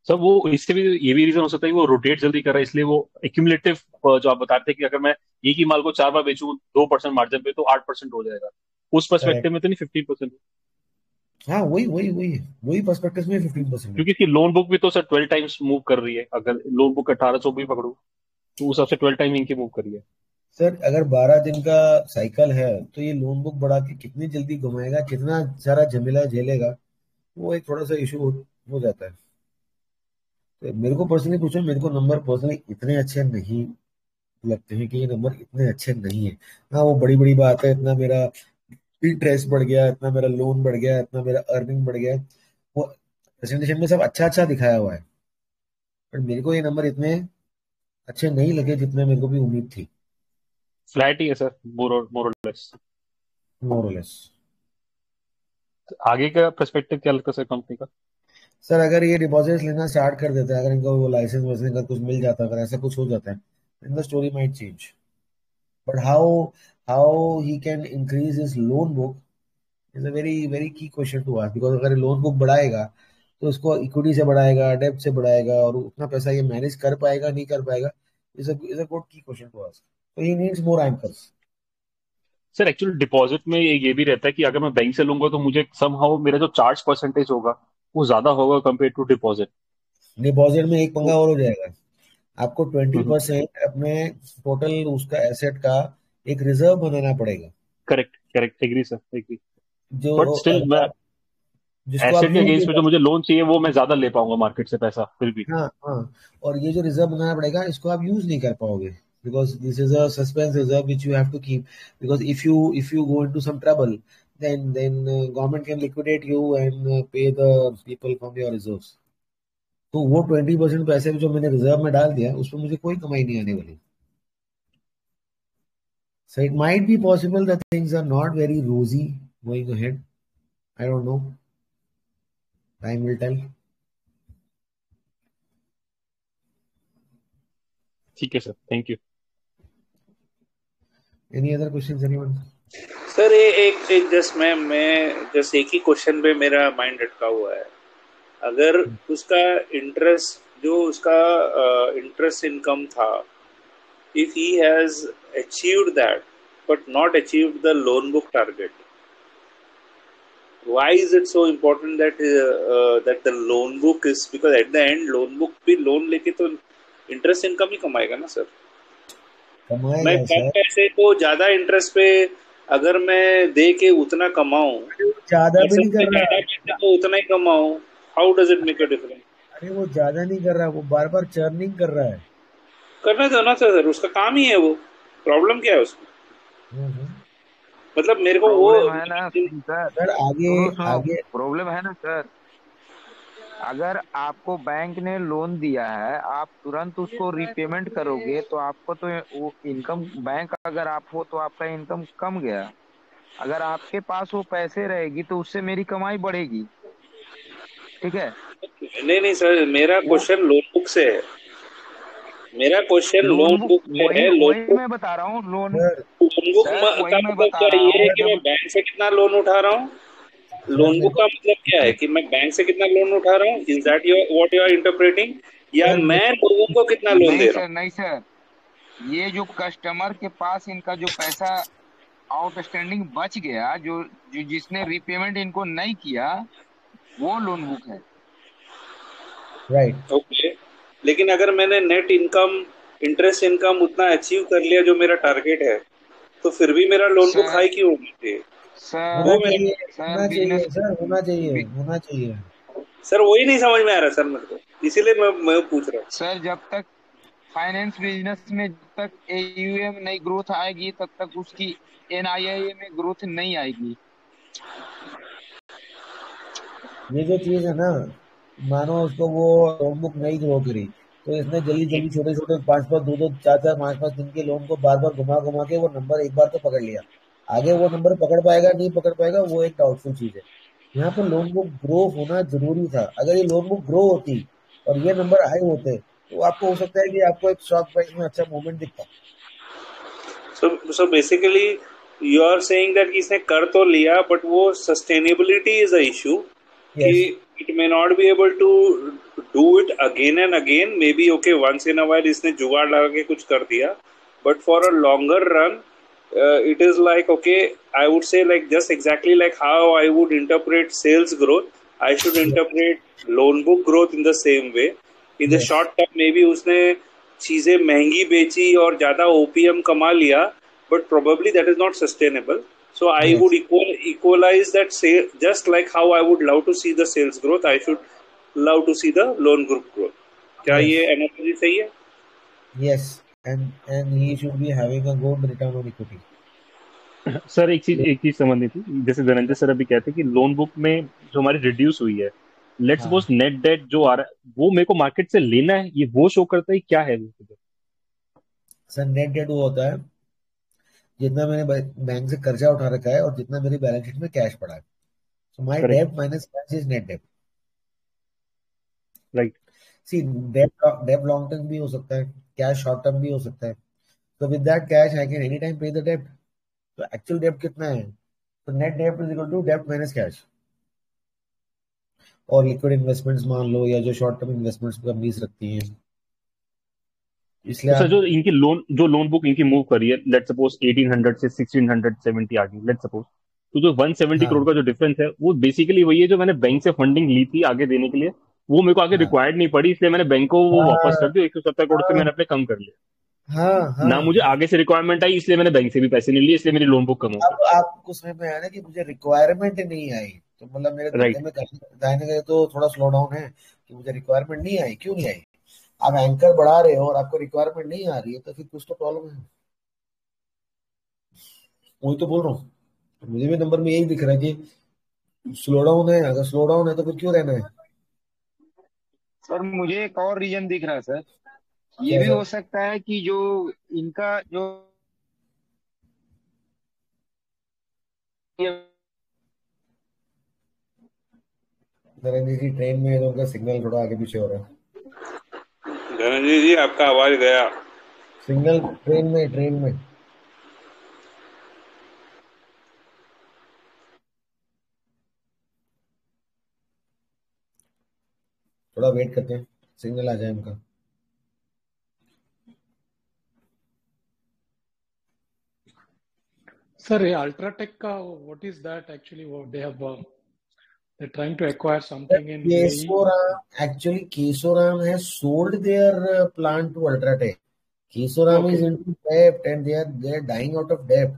सर वो इससे भी ये भी रीजन हो सकता है कि वो रोटेट जल्दी कर रहा है, इसलिए वो एक्यूमुलेटिव, जो आप बताते हैं कि अगर मैं एक ही माल को 4 बार बेचूं 2% मार्जिन पे तो 8% हो जाएगा, उस करेक्ट। पर्सपेक्टिव में तो नहीं 15%। हाँ वही पर्सपेक्टिव में 15% है। क्योंकि इसकी लोन बुक भी तो सर 12 टाइम्स मूव कर रही है, अगर लोन बुक 1800 भी पकड़ू तो उस हिसाब से 12 टाइम इनकी मूव कर रही है। सर अगर 12 दिन का साइकिल है, तो ये लोन बुक बढ़ा के कितनी जल्दी घुमाएगा, कितना सारा झमेला झेलेगा, वो एक थोड़ा सा इशू हो जाता है। तो मेरे को पर्सनली पूछो, मेरे को नंबर पर्सनली इतने अच्छे नहीं लगते हैं कि ये नंबर इतने अच्छे नहीं है। हाँ वो बड़ी बड़ी बात है, इतना मेरा इंटरेस्ट बढ़ गया, इतना मेरा लोन बढ़ गया, इतना मेरा अर्निंग बढ़ गया, वो प्रेजेंटेशन में सब अच्छा अच्छा दिखाया हुआ है, पर मेरे को ये नंबर इतने अच्छे नहीं लगे जितने मेरे को भी उम्मीद थी। फ्लैट ही है सर, मोर और लेस। मोर और लेस। आगे का पर्सपेक्टिव क्या लगता है सर कंपनी का? सर अगर ये डिपॉजिट्स लेना स्टार्ट कर देता है, अगर इनको वो लाइसेंस वाइसेंस का कुछ मिल जाता है, अगर ऐसा कुछ हो जाता है, then the story might change. But how he can increase his loan book is a very very key question to ask, because अगर लोन बुक बढ़ाएगा तो उसको इक्विटी से बढ़ाएगा, डेब्ट से बढ़ाएगा, और उतना पैसा ये मैनेज कर पाएगा नहीं कर पाएगा, इज अ गुड की क्वेश्चन टू आस्क। तो he needs more anchors. Sir actually deposit में ये भी रहता है कि अगर मैं बैंक से लूंगा तो मुझे समहाउ मेरा जो चार्ज परसेंटेज होगा वो ज्यादा होगा कंपेयर टू डिपॉजिट। डिपॉजिट में एक पंगा तो और हो जाएगा, आपको हम्म, 20% अपने टोटल उसका एसेट का एक रिजर्व बनाना पड़ेगा। Correct correct, agree sir, agree. जो बट स्टिल मैं जिसको आप एसेट के यूज नहीं अगेंस्ट में जो कर। मुझे लोन चाहिए वो मैं ज्यादा ले पाऊंगा मार्केट से पैसा फिर भी। हाँ हाँ, और ये जो रिजर्व बनाना पड़ेगा इसको आप यूज नहीं कर पाओगे, because this is a suspense reserve which you have to keep, because if you go into some trouble, then government can liquidate you and pay the people from your reserves. तो वो 20% पैसे जो मैंने reserve में डाल दिया उसमें मुझे कोई कमाई नहीं आने वाली। So it might be possible that things are not very rosy going ahead. I don't know. Time will tell. ठीक है sir, thank you. Any other questions, anyone? Sir ये एक जस्ट एक ही क्वेश्चन पे मेरा माइंड अटका हुआ है। अगर उसका इंटरेस्ट इनकम था, if he has achieved that but not achieved the loan book target, why is it so important that the loan book is, because at the end loan book भी loan लेके तो interest income ही कमाएगा ना sir. मैं कमाएगा कम sir, पैसे को ज्यादा इंटरेस्ट पे अगर मैं दे के उतना कमाऊं, ज्यादा भी पैसे नहीं पे कर ज्यादा रहा। पैसे को उतना ही कमाऊं, how does it make a difference? अरे वो ज्यादा नहीं कर रहा, वो बार बार चर्निंग कर रहा है। करना तो ना सर, उसका काम ही है वो। प्रॉब्लम क्या है उसमें? हम्म। मतलब मेरे को वो प्रॉब्लम है ना सर। सर आगे सुनो सुनो, आगे प्रॉब्लम है ना सर। अगर आपको बैंक ने लोन दिया है, आप तुरंत उसको रीपेमेंट करोगे तो आपको तो वो इनकम, बैंक अगर आप हो तो आपका इनकम कम गया। अगर आपके पास वो पैसे रहेगी तो उससे मेरी कमाई बढ़ेगी। ठीक है, नहीं सर, मेरा वो क्वेश्चन लोन बुक से है। मेरा question loan loan book, book में वही है। वही मैं बता रहा हूँ। Loan sir loan book sir का वही मैं मतलब बता क्या रहा ये है हूँ। कि मैं जब बैंक से कितना लोन उठा रहा हूँ? सर लोन मेरे बुक को का मतलब क्या है कि मैं बैंक से कितना लोन उठा रहा हूँ? Is that your what you are interpreting? या सर मैं लोगों को कितना लोन नहीं दे रहा सर, नहीं सर, ये जो कस्टमर के पास इनका जो पैसा आउटस्टैंडिंग बच गया, जो जिसने रीपेमेंट इनको नहीं किया, वो लोन बुक है। राइट। हूँ? ओके, लेकिन अगर मैंने नेट इनकम, इंटरेस्ट इनकम उतना अचीव कर लिया जो मेरा टारगेट है, तो फिर भी मेरा लोन बुक सर हाई क्यों होना चाहिए? सर होना वो मेरा, चाहिए, सर होना चाहिए बिजनेस, सर, होना चाहिए, होना चाहिए। सर वही नहीं समझ में आ रहा सर मेरे को, इसीलिए मैं पूछ रहा हूँ। सर जब तक फाइनेंस बिजनेस में जब तक एयूएम नहीं ग्रोथ आएगी तब तक उसकी एनआईआई में ग्रोथ नहीं आएगी। ये जो चीज है ना, मानो उसको वो नोटबुक नहीं ग्रो करी तो इसने जल्दी जल्दी छोटे छोटे 5-5 2-2 4-4 5-5 दिन के लोन को बार बार घुमा घुमा के वो नंबर एक बार तो पकड़ लिया। आगे वो नंबर पकड़ पाएगा नहीं पकड़ पाएगा वो एक डाउटफुल चीज है। यहाँ पर लोन बुक ग्रो होना जरूरी था। अगर ये लोन बुक ग्रो होती और ये नंबर हाई होते तो आपको हो सकता है कि आपको एक स्टॉक प्राइस में अच्छा मूवमेंट दिखता। So basically you are saying that इसने कर तो लिया बट वो sustainability is a issue कि yes it may not be able to do it again and again, maybe okay once in a while इसने जुगाड़ लगा के कुछ कर दिया, but for a longer run it is like okay, I would say like just exactly like how I would interpret sales growth, I should interpret loan book growth in the same way. In the yes short term maybe उसने चीजें महंगी बेची और ज्यादा OPM कमा लिया, but probably that is not sustainable. So I would yes equalize that sale, just like how I would love to see the sales growth, I should love to see the loan group growth. क्या yes ये analogy सही है? Yes and he should be having a good return on equity. Sir एक चीज समझनी थी, जैसे Dhananjay sir अभी कहते हैं कि लोन बुक में जो हमारी रिड्यूस हुई है, लेट्स हाँ सपोज नेट डेट जो आ रहा है वो मेरे को मार्केट से लेना है, ये वो शो करता है क्या है वो? सर नेट डेट वो होता है जितना मैंने बैंक से कर्जा उठा रखा है और जितना मेरी बैलेंस शीट में कैश पड़ा है। So my correct, debt minus cash is net debt. Right. See debt debt long term भी हो सकता है, कैश शॉर्ट टर्म भी हो सकता है। तो with that cash I can any time pay the debt. तो एक्चुअल डेट कितना है? तो net debt is equal to debt minus cash. और लिक्विड इन्वेस्टमेंट्स मान लो या जो शॉर्ट टर्म इन्वेस्टमेंट्स कंपनीज रखती हैं, इसलिए तो सर आप जो लोन बुक इनकी मूव करी है, लेट्स सपोज 1800 से 1670 आ गई, लेट्स सपोज, तो जो 170 हाँ करोड़ का जो डिफरेंस है वो बेसिकली वही है जो मैंने बैंक से फंडिंग ली थी आगे देने के लिए, वो मेरे को आगे हाँ रिक्वायर्ड नहीं पड़ी, इसलिए मैंने बैंक को वो वापस हाँ कर दिया, 170 करोड़ से हाँ मैंने अपने कम कर लिया। हाँ हाँ ना मुझे आगे से रिक्वायरमेंट आई, इसलिए मैंने बैंक से भी पैसे नहीं लिए, इसलिए मेरी लोन बुक कम हो अब आपको समझ में आया ना कि मुझे रिक्वायरमेंट नहीं आई, तो मतलब मेरे गई। धंधे राइट। में कहीं दाहिने गए तो थोड़ा स्लो डाउन है कि मुझे रिक्वायरमेंट नहीं आई। क्यों नहीं आई? आप एंकर बढ़ा रहे हो और आपको रिक्वायरमेंट नहीं आ रही है, तो फिर कुछ तो प्रॉब्लम है। वही तो बोल रहा हूँ, मुझे भी नंबर में यही दिख रहा है कि स्लो डाउन है। अगर स्लो डाउन है तो फिर क्यों रहना है? सर मुझे एक और रीजन दिख रहा है सर। ये क्या भी सर? हो सकता है कि जो इनका जो नरेंद्र जी ट्रेन में है तो उनका सिग्नल थोड़ा आगे पीछे हो रहा है। धनंजय जी आपका आवाज गया। सिग्नल ट्रेन में थोड़ा वेट करते हैं, सिग्नल आ जाए उनका। Sir, Ultratech, what is that actually? What they have, they're trying to acquire something in UAE. Kesoram has sold their plant to Ultratech. Kesoram is Okay. into debt and they are dying out of debt.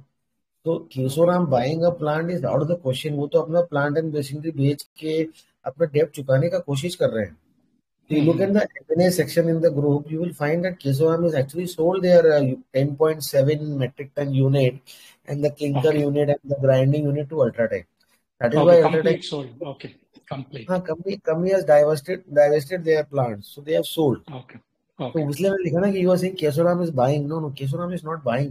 तो Kesoram buying a plant is out of the question. वो तो अपना plant and machinery बेच के अपना डेब्ट चुकाने का कोशिश कर रहे हैं। So you look Hmm. at the M&A section in the group, you will find that Kesoram has actually sold their 10.7 metric ton unit and the clinker Okay. unit and the grinding unit to Ultratech. That is Okay. why Ultratech, Complete sold. Okay. Complete. company has divested their plants, so they have sold. Okay. तो Okay. इसलिए मैंने लिखा ना कि you are saying Kesoram is buying. No, Kesoram is not buying.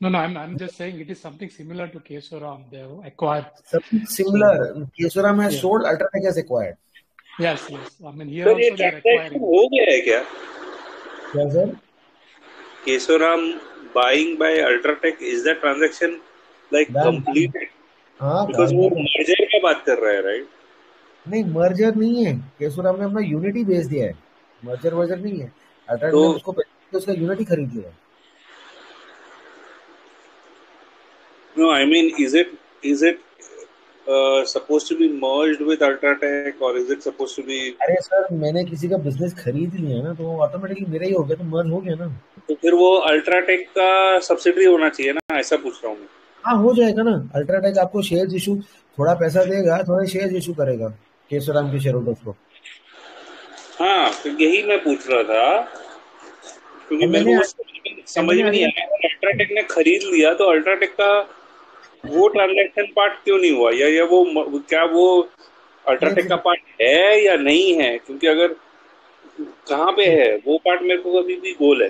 No, no, I'm just saying it is something similar to Kesoram. They have acquired. Something So, similar. Kesoram has yeah. sold, Ultratech has acquired. Yes, yes. I mean, here sir ये also they're transaction acquiring. हो गया है क्या? क्या सर? Kesoram buying by UltraTech, is that transaction like Done. Completed? हाँ because वो done. Merger का बात कर रहा है, राइट? नहीं, मर्जर नहीं है। केशोराम ने अपना यूनिटी बेच दिया है, मर्जर वर्जर नहीं है। अल्ट्राटेक तो ने उसको पैसे उसका यूनिटी खरीद लिया है। No, I mean is it supposed to be merged with Ultratech or is it supposed to be? अरे सर, मैंने किसी का बिजनेस खरीद लिया ना तो ऑटोमेटिकली मेरा ही हो गया, तो मर्ज हो गया ना। तो फिर वो अल्ट्राटेक का सब्सिडरी होना चाहिए ना, ऐसा पूछ रहा हूँ मैं। हाँ, हो जाएगा ना। अल्ट्राटेक आपको शेयर इशू, थोड़ा पैसा देगा, थोड़ा शेयर इशू करेगा केशोराम के शेयर होल्डर्स को। हाँ, तो यही मैं पूछ रहा था क्योंकि और मेरे को मैंने वो समझ में नहीं आया। अल्ट्राटेक ने खरीद लिया तो अल्ट्राटेक का वो ट्रांजैक्शन पार्ट क्यों नहीं हुआ, या वो क्या वो अल्ट्राटेक का पार्ट है या नहीं है? क्योंकि अगर कहाँ पे है वो पार्ट मेरे को अभी भी गोल है।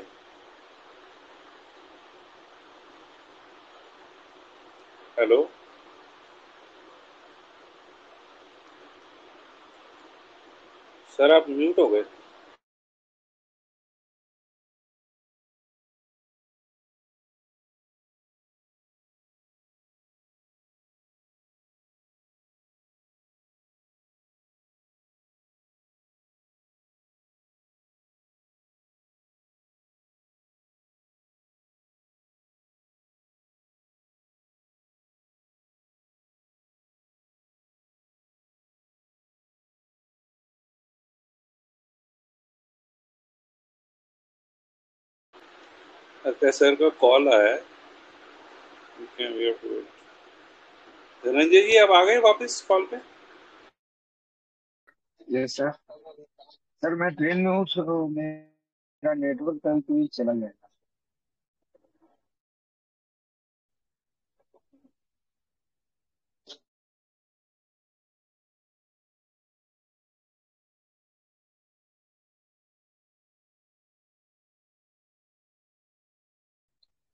हेलो सर, आप म्यूट हो गए। अच्छा, सर का कॉल आया है। धनंजय जी आप आ गए वापस कॉल पे? Yes sir. सर मैं ट्रेन में हूँ तो मेरा नेटवर्क कभी कभी चला गया।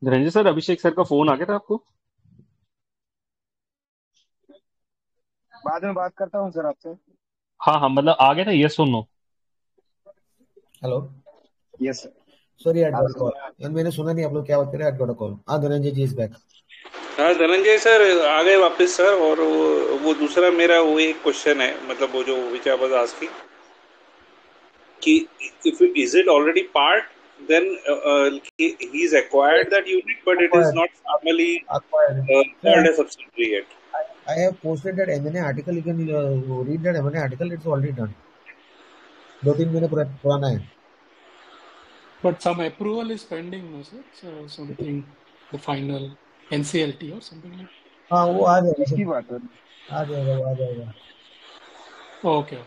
धनंजय सर, अभिषेक सर का फोन आ गया था आपको? बाद में बात करता हूँ सर आपसे। हाँ हाँ, मतलब आ गया था, यस और no? Hello, yes sir. Sorry I got आपसे कॉल यार, मैंने सुना नहीं आप लोग क्या बात कर रहे हैं। I got call. हाँ, धनंजय जी इज बैक। हाँ धनंजय सर आ गए वापस सर। और वो दूसरा मेरा वो एक क्वेश्चन है, मतलब वो जो विच आई वाज आस्किंग कि if is it already part, then he's acquired that unit but it is Acquired. not formally Acquired. called Sir, a subsidiary yet. I have posted that M&A article. You can read that M&A article. It's already done. 2-3 महीने पुराना है। But some approval is pending, no, sir? So something, the final NCLT or something like हाँ वो आ जाएगा इसकी sir, बात है। आ जाएगा, वो आ जाएगा। that. Okay.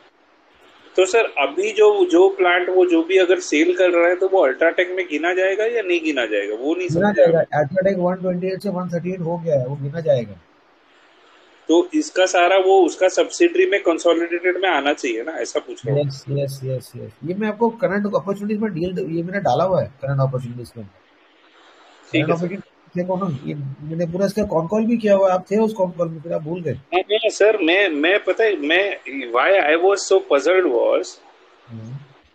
तो सर अभी जो जो प्लांट वो जो भी अगर सेल कर रहा है तो वो अल्ट्राटेक में गिना जाएगा या नहीं गिना जाएगा, वो नहीं गिना समझे जाएगा। हम। अल्ट्राटेक 128 से 138 हो गया है, वो गिना जाएगा। तो इसका सारा वो उसका सब्सिडरी में कंसोलिडेटेड में आना चाहिए ना, ऐसा पूछ रहा हूँ। यस यस यस यस, ये मैं आपको करंट अपॉर्चुनिटीज में डील, ये मैंने डाला हुआ है करंट अपॉर्चुनिटीज में। ठीक करंट है सर। अपॉर्चुनिटीज देखो ना, ये मैंने पूरा इसका कॉन कॉल भी किया हुआ है, आप थे उस कॉन कॉल में, फिर आप भूल गए। मैं सर मैं पता है मैं why I was so puzzled was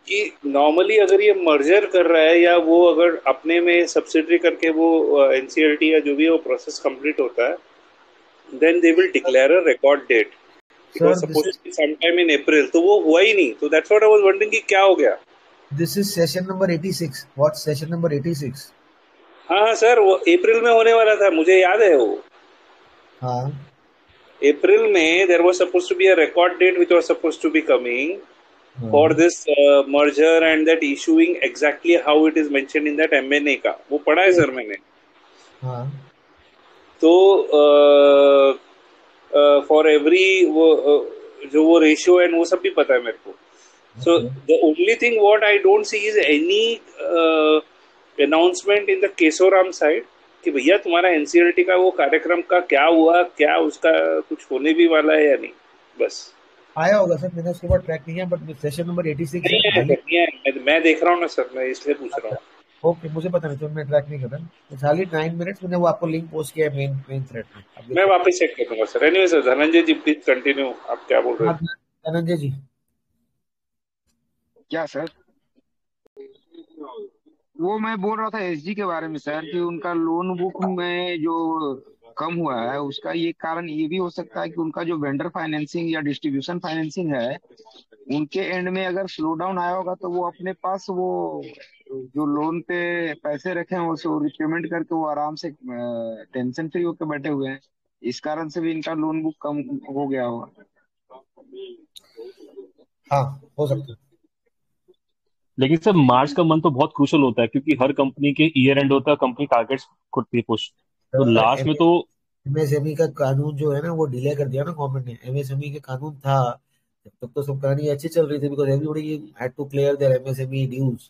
कि नॉर्मली अगर ये मर्जर कर रहा है या वो अगर अपने में सब्सिडरी करके वो एनसीएलटी या जो भी वो प्रोसेस कंप्लीट होता है, then they will declare a record date. It was sir supposed to be some time in April, तो वो हुआ ही नहीं। तो that's what I was wondering कि क्या हो गया। This is session number 86। What session number 86? हाँ सर, वो अप्रैल में होने वाला था, मुझे याद है वो। हाँ अप्रैल में there was supposed to be a record date which was supposed to be coming for this merger and that issuing exactly how it is mentioned in that MNA का, वो पढ़ा है सर मैंने। हाँ तो फॉर एवरी वो जो वो रेशियो एंड वो सब भी पता है मेरे को। So the only thing what I don't see is any announcement in the Kesoram side कि भैया तुम्हारा एनसीएलटी का वो कार्यक्रम का क्या हुआ, क्या उसका कुछ होने भी वाला है या नहीं। बस आया होगा सर, मैंने उसके बाद ट्रैक नहीं किया, बट सेशन नंबर 86 नहीं है है हाली। सर, नहीं है। मैं देख रहा हूँ ना सर, मैं इसलिए पूछ रहा हूँ। ओके, मुझे पता नहीं, तो मैं ट्रैक नहीं कर रहा। इट्स हाली 9 मिनट्स। मैंने वो आपको लिंक पोस्ट किया है मेन थ्रेड में, आप देख मैं सकते वापस चेक कर दूंगा sir. Anyway sir, Dhananjay ji please continue, आप क्या बोल रहे हैं। थे। हाँ, धनंजय जी। क्या सर? वो मैं बोल रहा था एसजी के बारे में सर, कि उनका लोन बुक में जो कम हुआ है उसका ये कारण ये भी हो सकता है कि उनका जो वेंडर फाइनेंसिंग या डिस्ट्रीब्यूशन फाइनेंसिंग है उनके एंड में अगर स्लो डाउन आया होगा, तो वो अपने पास वो जो लोन पे पैसे रखे हैं वो रिपेमेंट करके वो आराम से टेंशन फ्री होकर बैठे हुए हैं। इस कारण से भी इनका लोन बुक कम हो गया होगा। हाँ, हो सकता है। लेकिन सर मार्च का मंथ तो बहुत क्रूशल होता है क्योंकि हर कंपनी के ईयर एंड होता है, कंपनी टारगेट्स करती है पुश। तो लास्ट में तो एमएसएमई का कानून जो है ना, वो डिले कर दिया ना गवर्नमेंट ने। एमएसएमई के कानून था जब तक तो सब कहानी अच्छी चल रही थी, because everybody had to clear there MSME dues.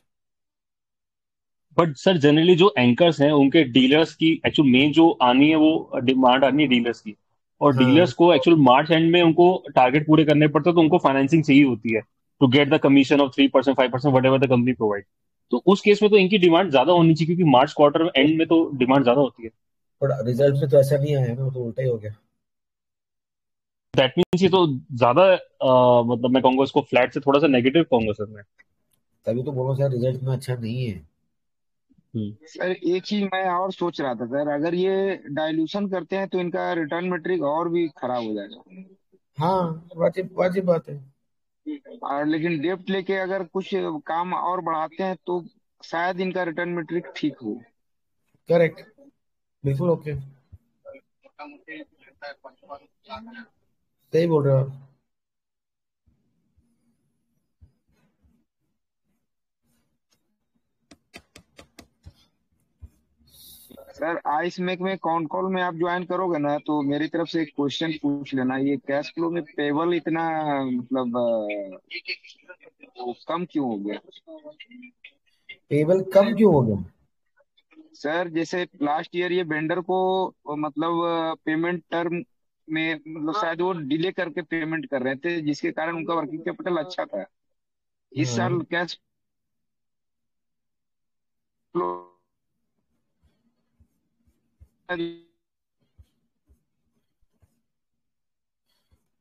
But sir generally जो एंकर्स हैं उनके डीलर्स की एक्चुअल मेन जो आनी है वो डिमांड आनी है डीलर्स की। और हाँ डीलर्स को एक्चुअल मार्च एंड में उनको टारगेट पूरे करने पड़ते हैं, तो उनको फाइनेंसिंग चाहिए होती है to get the commission of 3% 5% whatever the company provide. तो उस केस में तो इनकी डिमांड ज्यादा होनी चाहिए क्योंकि मार्च क्वार्टर एंड में तो डिमांड ज्यादा होती है। बट रिजल्ट में तो ऐसा नहीं आया ना, वो तो उल्टा ही हो गया। दैट मीन्स ये तो ज्यादा मतलब मैं कहूंगा इसको फ्लैट से थोड़ा सा नेगेटिव कहूंगा सर मैं। तभी तो बोलो सर, रिजल्ट में अच्छा नहीं है। सर एक चीज मैं और सोच रहा था सर, अगर ये डाइल्यूशन करते हैं तो इनका रिटर्न मैट्रिक और भी खराब हो जाएगा। हाँ, वाजिब वाजिब बात है। और लेकिन डेप्ट लेके अगर कुछ काम और बढ़ाते हैं तो शायद इनका रिटर्न मैट्रिक ठीक हो। करेक्ट, बिल्कुल ओके, सही बोल रहे हो आप। सर आइस मेक में कॉन कॉल में आप ज्वाइन करोगे ना, तो मेरी तरफ से एक क्वेश्चन पूछ लेना, ये कैश फ्लो में पेबल इतना मतलब वो कम क्यों हो गया? पेबल कम क्यों हो गया? सर जैसे लास्ट ईयर ये वेंडर को मतलब पेमेंट टर्म में मतलब शायद वो डिले करके पेमेंट कर रहे थे, जिसके कारण उनका वर्किंग कैपिटल अच्छा था। इस साल हाँ, कैश फ्लो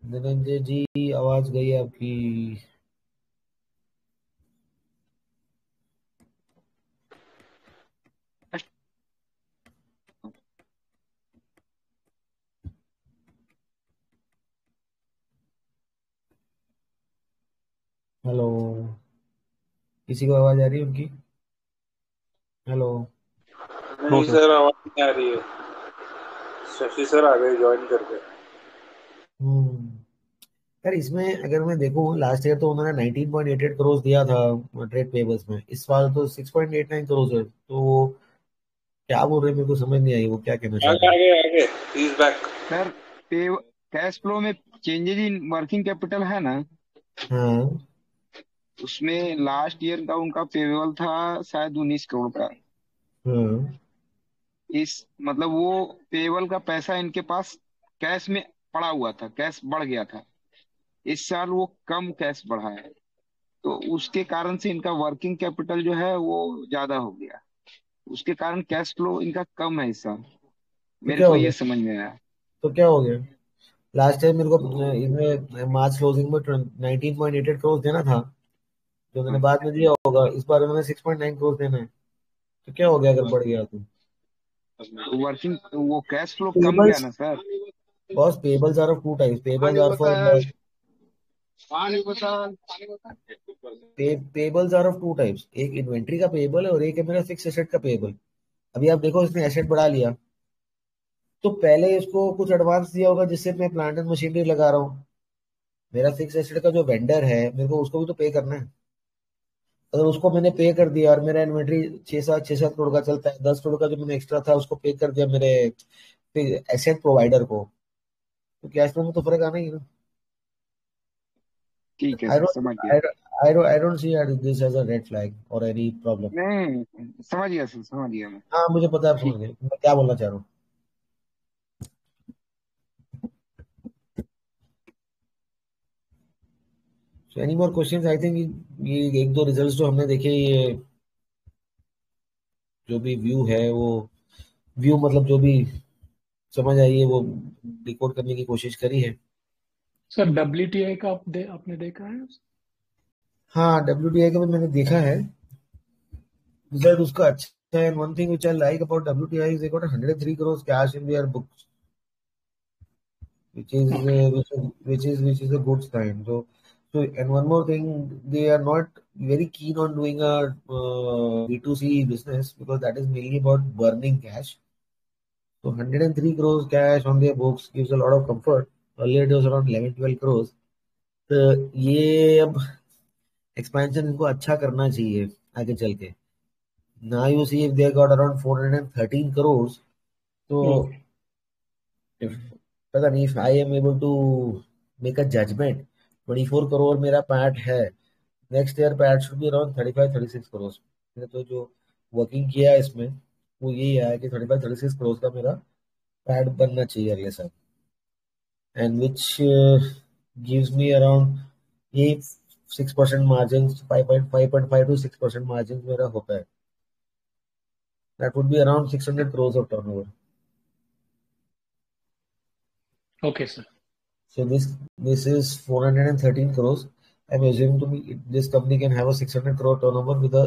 धनंजय जी आवाज गई आपकी। हेलो, किसी को आवाज आ रही है उनकी? हेलो। नो नहीं सर। सर, आवाज नहीं आ रही है। शशि सर आ गए ज्वाइन करके। हम्म यार इसमें अगर मैं देखूं लास्ट ईयर तो उन्होंने 19.88 करोड़ दिया था ट्रेड पेबल्स में, इस साल तो 6.89 करोड़ है। तो क्या बोल रहे हैं मेरे को समझ नहीं आई वो क्या कहना चाह आगे रहे हैं। आगे आगे, ही इज बैक। सर पे कैश फ्लो में चेंजेज इन वर्किंग कैपिटल है ना, हाँ उसमें लास्ट ईयर का उनका पेबल था शायद 19 करोड़ का। हाँ। इस मतलब वो पेबल का पैसा इनके पास कैश में पड़ा हुआ था, कैश बढ़ गया था। इस साल वो कम कैश बढ़ा है, तो उसके कारण से इनका वर्किंग कैपिटल जो है वो ज्यादा हो गया। उसके कारण कैश फ्लो इनका कम है इस साल। तो मेरे क्या को हो ये गया? समझ में आया। तो क्या हो गया? लास्ट टाइम मेरे को इसमें मार्च क्लोजिंग में 19.88 करोड़ देना था, जो उन्होंने हाँ, बाद में दिया होगा। इस बार उन्होंने 6.9 करोड़ देना है। तो क्या हो गया अगर बढ़ गया तो? वर्किंग वो कैश फ्लो कम गया पेबल्स, ना sir. Boss, pebbles are of two types. Pebbles are for pebbles are of two types, एक इन्वेंट्री का पेबल है और एक है मेरा फिक्स एसेट का पेबल। अभी आप देखो इसने एसेट बढ़ा लिया, तो पहले इसको कुछ एडवांस दिया होगा जिससे मैं प्लांट एंड मशीनरी लगा रहा हूँ। मेरा फिक्स एसेट का जो वेंडर है मेरे को उसको भी तो पे करना है। अगर उसको मैंने पे कर दिया और मेरा इन्वेंट्री 6-7 करोड़ का चलता है, 10 करोड़ का जो मैंने एक्स्ट्रा था उसको पे कर दिया मेरे एसेट प्रोवाइडर को, तो कैश फ्लो में तो फर्क आना ही है ना। ठीक है आई सर, डोंट समझ गया। I don't see this as a red flag और एनी प्रॉब्लम। नहीं, समझ गया सर, समझ गया मैं। हाँ मुझे पता है, आप समझ ठीक। गए मैं क्या बोलना चाह रहा हूँ। So any more questions? I think ये एक दो रिजल्ट्स जो हमने देखे, ये जो भी व्यू है वो व्यू मतलब जो भी समझ आई है वो डिकोड करने की कोशिश करी है। सर WTI का आपने देखा है? हाँ WTI का भी मैंने देखा है, रिजल्ट उसका अच्छा है। One thing which I like about WTI is they got 103 crores cash in their books, which is okay. which is a good sign. So and one more thing, they are not very keen on doing a B2C business because that is mainly about burning cash. So 103 crores cash on their books gives a lot of comfort. Earlier it was around 11-12 crores. तो ये अब expansion इनको अच्छा करना चाहिए आगे चल के। Now you see if they got around 413 crores, तो ओके। if पता नहीं, if I am able to make a judgment, 24 crore मेरा पैट है, next year PAT should be around 35-36 crore. मैंने तो जो वर्किंग किया है इसमें वो यही है कि 35-36 करोड़ का मेरा पैट बनना चाहिए अगले साल, and which gives me around ये 6% मार्जिन, 5.5 to 6% मार्जिन मेरा होता है। That would be around 600 crore of turnover. Okay sir. So this is 413 crores. I'm assuming to be this company can have a 600 crore turnover with a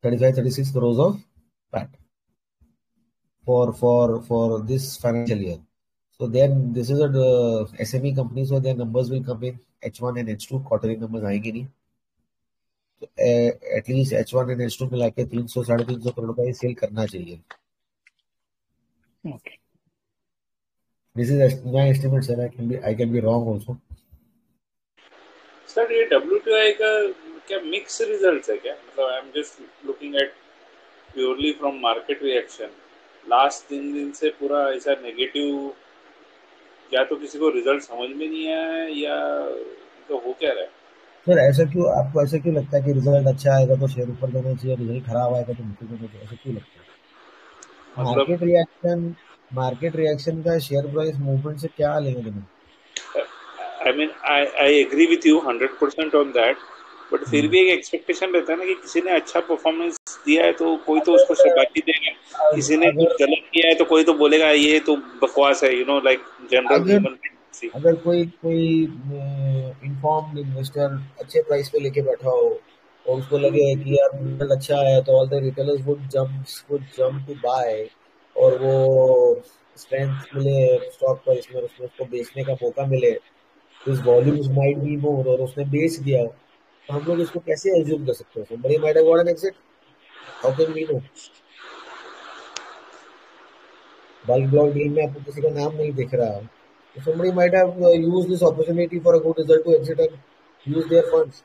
35-36 crores of PAT for this financial year. So then this is a SME company, so their numbers will come in H1 and H2, quarterly numbers आएंगे नहीं। तो at least H1 and H2 मिला के 300-350 करोड़ का ये cell करना चाहिए। Okay This is my estimate, sir. I can be wrong also. Sir ये WTI का क्या मिक्स रिजल्ट्स है क्या? मतलब I am just looking at purely from market reaction. Last 3 दिन से पूरा ऐसा नेगेटिव, या तो किसी को रिजल्ट समझ में नहीं आया है या तो हो क्या रहा है? सर ऐसा क्यों, आपको ऐसा क्यों लगता है कि रिजल्ट अच्छा आएगा तो शेयर ऊपर देना चाहिए, रिजल्ट खराब आएगा तो नीचे देना चाहिए, ऐसा क्यों लगता है? मतलब मार्केट रिएक्शन का शेयर प्राइस मूवमेंट से क्या लेना देना? I mean I agree with you 100% on that, but फिर हम्म। भी एक एक्सपेक्टेशन रहता है ना कि किसी ने अच्छा परफॉर्मेंस दिया है तो कोई तो उसको अगर शाबाशी देगा, किसी ने कुछ अगर गलत किया है तो कोई तो बोलेगा ये तो बकवास है, लाइक जनरल अगर ह्यूमन सी। अगर कोई कोई इन्फॉर्म्ड इन्वेस्टर अच्छे प्राइस पे लेके बैठा हो और उसको लगे कि यार रिजल्ट अच्छा है, तो all the retailers would jump to buy, और वो स्ट्रेंथ मिले स्टॉक प्राइस में, उसमें उसको बेचने का मौका मिले, this volumes might be more, और उसने बेच दिया, तो हम लोग इसको कैसे एज्यूम कर सकते हैं? somebody might have got an exit, how can we know? Bulk block deal में आपको किसी का नाम नहीं दिख रहा, Somebody might have used this opportunity for a good result to exit and use their funds.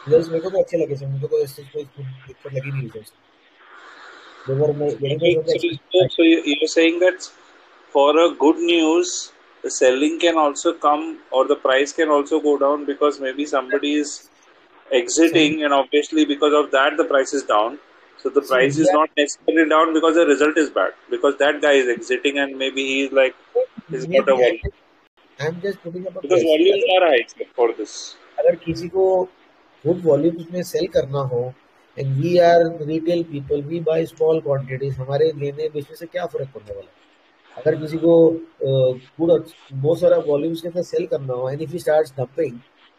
Results मेरे को तो अच्छे लगे सर, मुझे तो इस चीज को दिक्कत लगी नहीं results. They were getting us on the expected. So you're saying that for a good news, the selling can also come, or the price can also go down because maybe somebody is exiting, and obviously because of that the price is down. So the price is not necessarily down because the result is bad, because that guy is exiting and maybe he's like he's got a volume. I'm just putting up a because volumes are high for this. अगर किसी को good volumes में sell करना हो, and we are retail people, we buy small quantities, हमारे लेने बेचने से क्या फर्क पड़ने वाला है? अगर किसी को good बहुत सारा volumes के साथ sell करना हो, and if he starts dumping,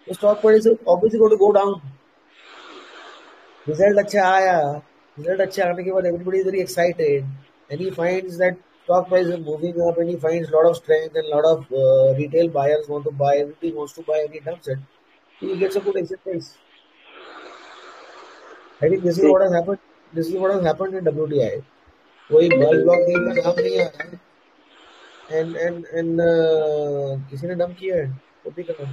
the stock price is obviously going to go down. Result अच्छा आया, result अच्छा आने के बाद everybody is very excited, and he finds that stock price is moving up, and he finds a lot of strength, and a lot of retail buyers want to buy, everybody wants to buy, and he dumps it. He gets a good exit price. I think this is what has happened. This is what has happened in WTI. कोई bulk block deal का नाम नहीं आया, and किसी ने dump किया है, वो भी करना.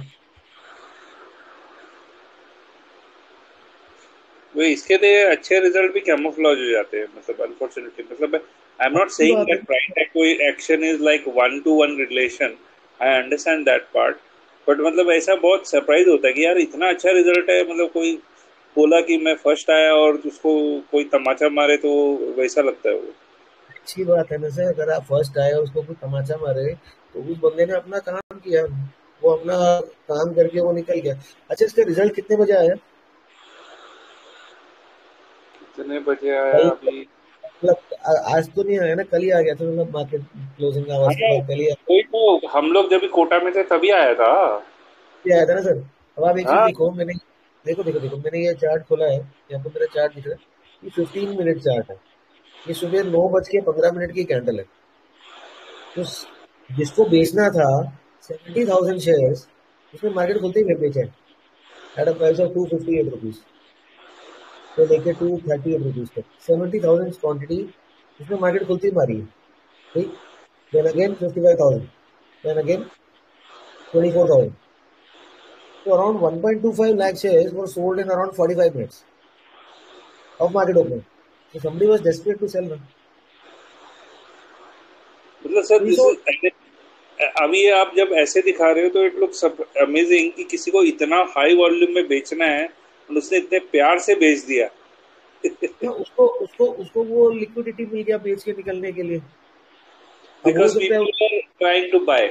वो इसके लिए अच्छे रिजल्ट भी कैमोफ्लेज हो जाते हैं, मतलब अनफॉर्चुनेटली. मतलब आई am not saying that price का कोई action is like 1-to-1 relation. I understand that part, but मतलब ऐसा बहुत सरप्राइज होता है कि यार इतना अच्छा रिजल्ट है, मतलब कोई बोला कि मैं फर्स्ट आया और उसको कोई तमाचा मारे तो वैसा लगता है. वो अच्छी बात है ना सर, अगर आप फर्स्ट आए उसको कोई तमाचा मारे तो उस बंदे ने अपना काम किया, वो अपना काम करके वो निकल गया. अच्छा, इसका रिजल्ट कितने बजे आया? कितने बजे आया अभी? मतलब आज तो नहीं आया ना, कल ही आ गया था, मतलब मार्केट क्लोजिंग आवर्स के बाद कल ही कोई तो हम लोग जब भी कोटा में थे तभी आया था. आया था ना सर. अब आप एक चीज देखो, मैंने देखो मैंने ये चार्ट खोला है, यहाँ पर मेरा चार्ट दिख रहा है, ये 15 मिनट चार्ट है. ये सुबह 9:15 की कैंडल है. तो जिसको बेचना था 70,000 शेयर्स, उसमें मार्केट खुलते ही बेचा है at a price of 258 rupees, तो लेके 238 रुपीज तक 70,000 क्वांटिटी उसमें मार्केट खुलती ही मारी है. ठीक, then again 55,000, then again 24,000. So around 1.25 lakh shares were sold in around 45 minutes of market opening. So somebody was desperate to sell them. मतलब sir अभी आप जब ऐसे दिखा रहे हो तो इट लुक्स अमेजिंग कि किसी को इतना हाई वॉल्यूम में बेचना है और उसने इतने प्यार से बेच दिया. उसको वो लिक्विडिटी मिल गया बेच के निकलने के लिए. Because people are trying to buy.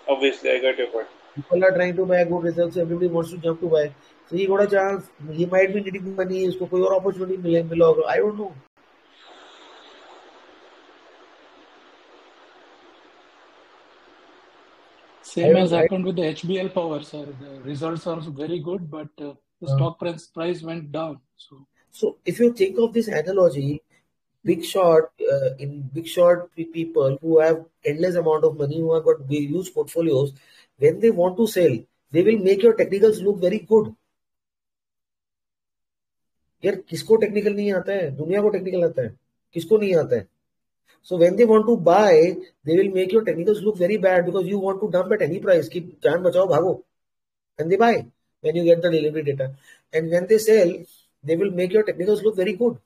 Obviously, I got your point. People are trying to buy good results, so everybody wants to jump to buy. So he got a chance. He might be needing money. उसको कोई और opportunity मिला होगा. I don't know. Same as happened with the HBL Power, sir. The results are very good, but the stock price went down. So if you think of this analogy, big short people who have endless amount of money, who have got huge portfolios, when they want to sell, they will make your technicals look very good. यार किसको technical नहीं आता है? दुनिया को technical आता है, किसको नहीं आता है? So when they want to buy, they will make your technicals look very bad because you want to dump at any price. Keep जान बचाओ भागो, and they buy when you get the delivery data. And when they sell, they will make your technicals look very good.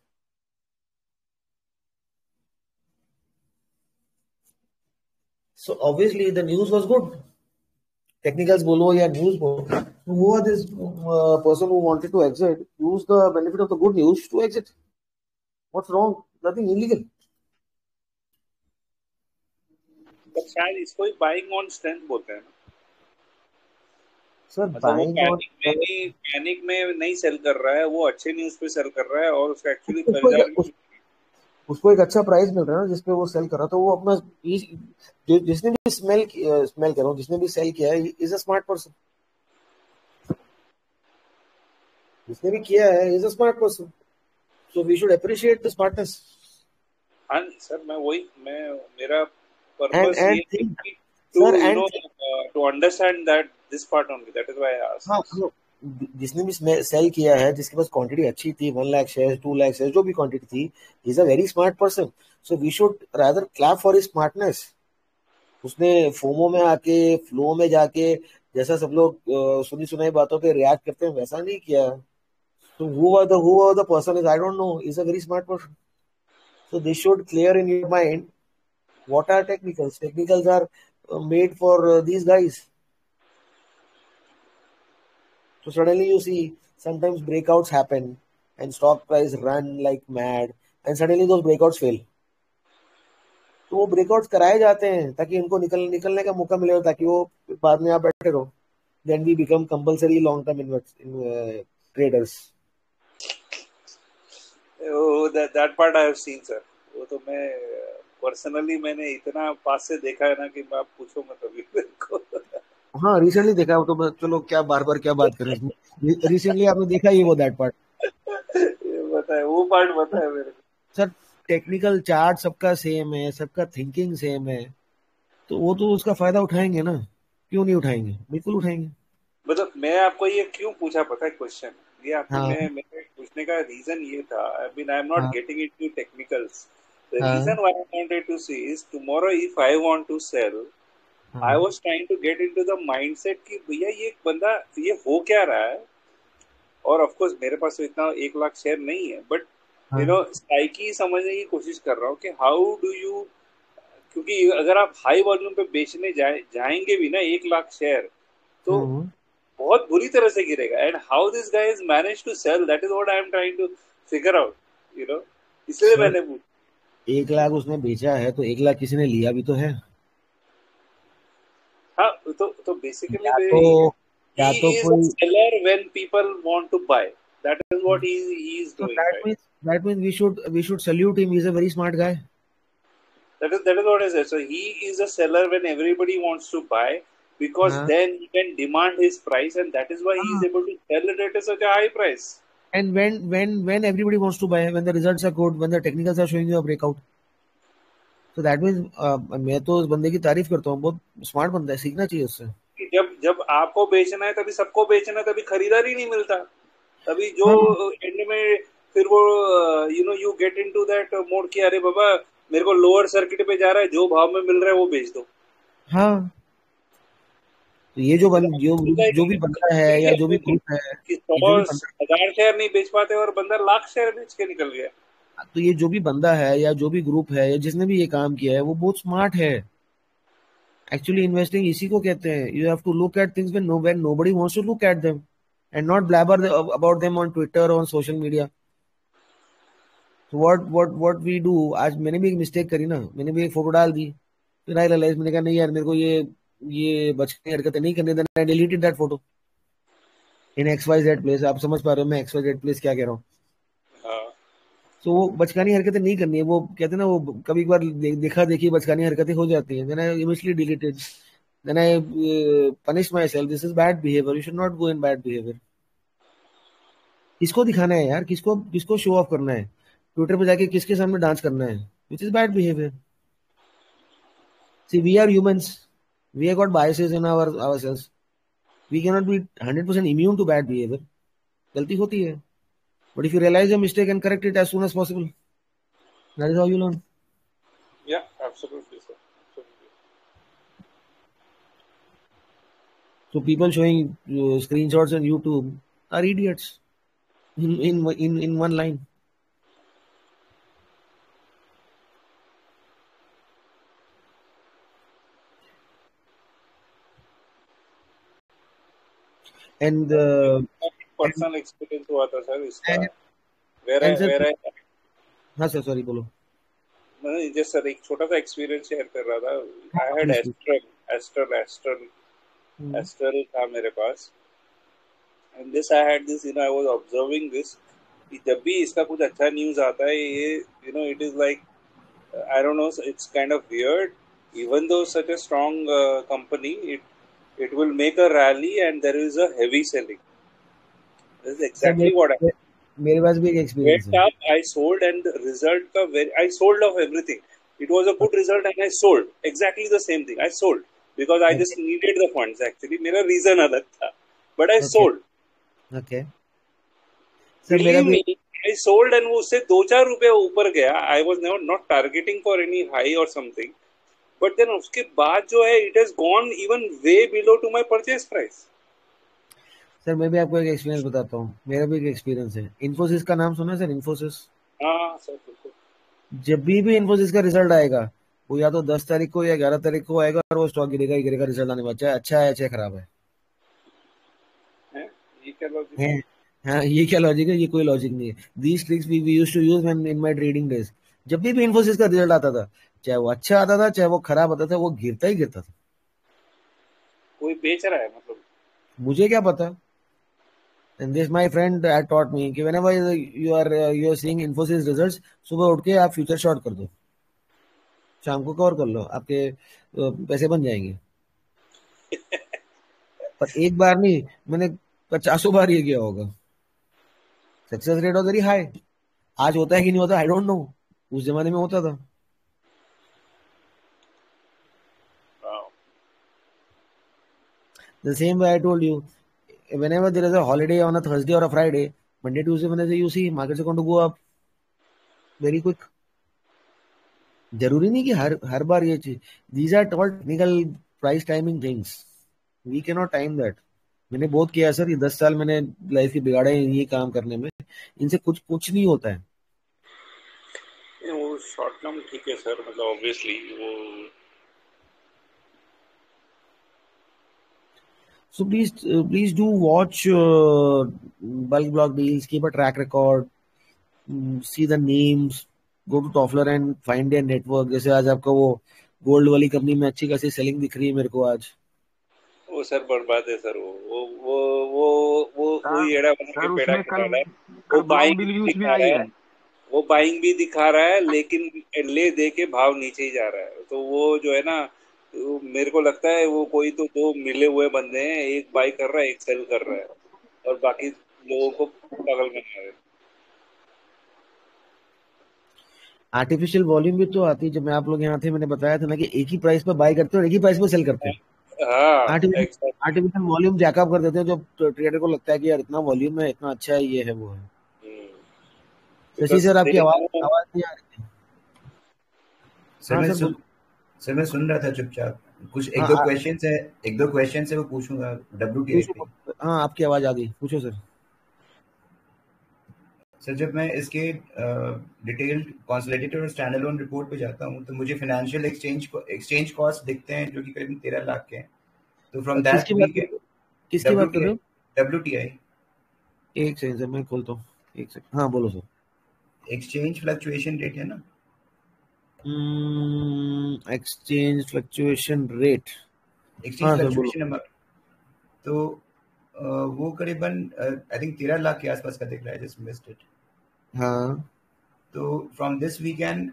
So obviously the news was good. Technicals bolo या news bolo. So who are this person who wanted to exit? Use the benefit of the good news to exit. What's wrong? Nothing illegal. But शायद इसको ही buying on strength बोलते हैं. Sir buying on panic में नहीं cell कर रहा है, वो अच्छे न्यूज़ पे सेल कर रहा है और उसका एक्चुअली उसको एक अच्छा प्राइस मिल रहा है ना जिसपे वो सेल कर रहा, तो वो अपना जिसने भी स्मेल कर रहा हूँ, जिसने भी सेल किया है इज अ स्मार्ट पर्सन. जिसने भी किया है is a smart person, so we should appreciate the smartness. हाँ सर, मेरा पर्पस ये है कि to understand that this part only, that is why I asked. हाँ, जिसने भी सेल किया है, जिसके पास क्वांटिटी अच्छी थी, 1 लाख शेयर, 2 लाख शेयर, जो भी क्वांटिटी थी, is a very smart person. So we should rather clap for his smartness. उसने फोमो में आके फ्लो में जाके जैसा सब लोग सुनी सुनाई बातों पे रिएक्ट करते हैं वैसा नहीं किया. So who the person is, I don't know. He's a very smart person. So this should clear in your mind what are technicals. Technicals are made for these guys. So suddenly you see sometimes breakouts happen and stock price run like mad and suddenly those breakouts fail. तो वो breakouts कराए जाते हैं ताकि इनको निकलने का मौका मिले ताकि वो बाद में आप बैठे रहो. Then we become compulsory long-term traders. Oh, that part I have seen, sir. वो तो मैं पर्सनली मैंने इतना पास से देखा है ना कि मैं आप पूछो मत अभी मेरे को. हाँ रिसेंटली देखा तो चलो क्या बार क्या बात करें इसमें. रिसेंटली आपने देखा ही वो दैट पार्ट. ये बताए वो पार्ट बताए मेरे को. सर टेक्निकल चार्ट सबका सेम है, सबका थिंकिंग सेम है, तो वो तो उसका फायदा उठाएंगे ना. क्यों नहीं उठाएंगे, बिल्कुल उठाएंगे. मतलब मैं आपको ये क्यों पूछा पता है क्वेश्चन ये आपको हाँ मेरे पूछने का रीजन ये था. आई एम नॉट हाँ गेटिंग इनटू टेक्निकल्स. द हाँ reason why I wanted to see is tomorrow if I want to sell I हाँ was trying to get into the mindset कि भैया ये बंदा ये हो क्या रहा है. और ऑफ कोर्स मेरे पास तो इतना 1 लाख शेयर नहीं है बट हाँ साइकी समझने की कोशिश कर रहा हूँ कि हाउ डू यू. क्योंकि अगर आप हाई वॉल्यूम पे बेचने जाएंगे भी ना 1 लाख शेयर तो हम्म. बहुत बुरी तरह से गिरेगा. And how this guy is manage to sell that is what I am trying to figure out इसलिए सर मैंने पूछा. 1 लाख उसने बेचा है तो 1 लाख किसी ने लिया भी तो है. हाँ तो बेसिकली या तो he या तो is a कोई. seller when people want to buy. That is what he is So doing, right? that means we should salute him. He's a very smart guy. That is what I said. So he is a seller when everybody wants to buy because हाँ then he can demand his price and that is why he is हाँ. able to sell it at such a high price. And when everybody wants to buy, when the results are good, when the technicals are showing you a breakout, so that means मैं तो उस बंदे की तारीफ करता हूँ. बहुत smart बंदा है, सीखना चाहिए उससे. कि जब आपको बेचना है तभी सबको बेचना है तभी खरीदार ही नहीं मिलता. तभी जो हाँ एंड में फिर वो you get into that mode कि अरे बाबा मेरे को लोअर सर्किट पे जा रहा है जो भाव में मिल रहा है वो बेच दो. हाँ. तो ये जो भी बंदा है या जो भी ग्रुप है, कि ये जो भी 100,000 शेयर नहीं बेच पाते और बंदा लाख शेयर बेच के निकल गया. तो ये जो भी बंदा है या जो भी ग्रुप है या जिसने भी ये काम किया है वो बहुत स्मार्ट है. एक्चुअली इन्वेस्टिंग इसी को कहते हैं. You have to look at things when nobody wants to look at them and not blabber about them on Twitter और सोशल मीडिया. तो व्हाट वी डू. आज मैंने भी एक मिस्टेक करी ना. मैंने भी एक फोटो डाल दी, फिर आई रियलाइज, मैंने कहा नहीं यार मेरे को ये बचकानी हरकतें नहीं करनी. Then I deleted that photo in XYZ place. आप समझ पा रहे हो मैं XYZ प्लेस क्या कह रहा हूँ. हाँ. तो वो बचकानी हरकतें नहीं करनी है. वो कहते हैं ना, वो कभी कभार देखा देखी बचकानी हरकतें हो जाती हैं. Then I immediately deleted. Then I punish myself. This is bad behaviour. You should not go in bad behaviour. किसको दिखाना है यार, किसको किसको शो ऑफ करना है, ट्विटर पे जाके किसके सामने डांस करना है, which is bad behaviour. See we are humans. We have got biases in ourselves. We cannot be 100% immune to bad behavior. गलती होती है. But if you realize your mistake and correct it as soon as possible, that is how you learn. Yeah, absolutely, sir. Absolutely. So people showing screenshots on YouTube are idiots in one line. And personal experience हुआ था sir इसका. and where हाँ sir, sorry बोलो. मैंने just sir एक छोटा सा experience share कर रहा था. आई हैड एस्ट्रल था मेरे पास. And this I had this I was observing this. जब भी इसका कुछ अच्छा न्यूज आता है ये it is like I don't know it's kind of weird. Even though such a strong company it will make a rally and there is a heavy selling. This is exactly what I मेरे पास भी एक experience went है. up. I sold and the result I sold of everything. It was a good result and I sold exactly the same thing. I sold because I just needed the funds. Actually मेरा reason अलग था, but I sold. Okay. Sir मेरा Believe भी. me, I sold and वो उससे 2-4 रुपया ऊपर गया. I was not targeting for any high or something, but then उसके बाद जो है it has gone even way below to my purchase price. Sir मैं भी आपको एक एक्सपीरियंस बताता हूँ, मेरा भी एक एक्सपीरियंस है। इन्फोसिस का नाम सुना है सर? इन्फोसिस, हाँ सर बिल्कुल। जब भी इन्फोसिस का रिजल्ट आएगा वो या तो 10 तारीख को या 11 तारीख को आएगा और वो स्टॉक गिरेगा ही गिरेगा, रिजल्ट आने में, चाहे अच्छा है चाहे खराब है। ये क्या लॉजिक है? है? हाँ, ये क्या लॉजिक है? ये कोई लॉजिक नहीं है। These tricks we used to use when in my trading days. जब भी इन्फोसिस का रिजल्ट आता था, चाहे वो अच्छा आता था चाहे वो खराब आता था, वो गिरता ही गिरता था। कोई बेच रहा है मतलब? मुझे क्या पता। And this my friend had taught me कि whenever you are seeing Infosys results, सुबह उठ के आप फ्यूचर शॉर्ट कर दो, शाम को कवर कर लो, आपके पैसे बन जाएंगे। पर एक बार नहीं, मैंने 50 बार ये किया होगा। Success rate was very high. आज होता है कि नहीं होता, आई डोंट नो, उस जमाने में होता था। The same way I told you, whenever there is a holiday on a Thursday or a Friday, Monday, Tuesday, Wednesday, you see markets are going to go up very quick. जरूरी नहीं कि हर बार ये चीज, these are all technical price timing things, we can not time that. मैंने बहुत किया sir, ये 10 साल मैंने लाइफ की बिगाड़े हैं ये काम करने में, इनसे कुछ नहीं होता है। वो शॉर्ट टर्म ठीक है सर, मतलब ऑब्वियसली वो। So please do watch bulk block deals, keep a track record, see the names, go to Toffler and find their network। जैसे आज आपका वो गोल्ड वाली कंपनी में अच्छी खासी सेलिंग दिख रही है मेरे को आज। वो सर बर्बाद है सर, वो येड़ा बना के सर पेड़ा उसमें के कल डाला है। वो कल ब्लॉक बाइंग डील भी भी उसमें दिखा आई रहा है। है, वो बाइंग भी दिखा रहा है, लेकिन ले दे के भाव नीचे ही जा रहा है। तो वो जो है ना, वो मेरे को लगता है वो कोई तो दो मिले हुए बंदे हैं, एक बाई कर रहा है एक सेल कर रहा है, और बाकी लोगों को पागल बना रहे हैं। आर्टिफिशियल वॉल्यूम भी तो आती है। जब मैं आप लोग यहाँ थे मैंने बताया था ना कि एक ही प्राइस पे बाय करते हैं और एक ही प्राइस पे सेल करते हैं। हाँ artificial exactly। Artificial volume Jacob कर देते हैं, जो ट्रेडर को लगता है कि यार इतना वॉल्यूम है, इतना अच्छा है, ये है वो है। शशि Because सर आपकी they आवाज know। आवाज नहीं आ रही है। सर हाँ मैं सर सुन बोलो। सर मैं सुन रहा था चुपचाप। कुछ हाँ एक दो क्वेश्चन है वो पूछूंगा WTI पे। हाँ आपकी आवाज आ गई, पूछो सर। सर जब मैं इसके डिटेल्ड कंसोलिडेटेड और स्टैंडअलोन रिपोर्ट पे जाता हूँ तो मुझे फाइनेंशियल एक्सचेंज कॉस्ट दिखते हैं जो कि करीब 13 लाख के हैं। तो फ्रॉम दैट किसकी बात वी कर कैन रहे हो? किसकी बात कर रहे हो? WTI एक सेकंड सर, मैं खोलता हूँ, एक सेकंड। हाँ बोलो सर। एक्सचेंज फ्लक्चुएशन रेट है ना, एक्सचेंज फ्लक्चुएशन रेट। एक्सचेंज हाँ सर बोलो। Fluctuation amount. तो वो करीबन आई थिंक 13 लाख के आसपास का दिख रहा है, जस्ट मिस्ड इट। हाँ तो from this we can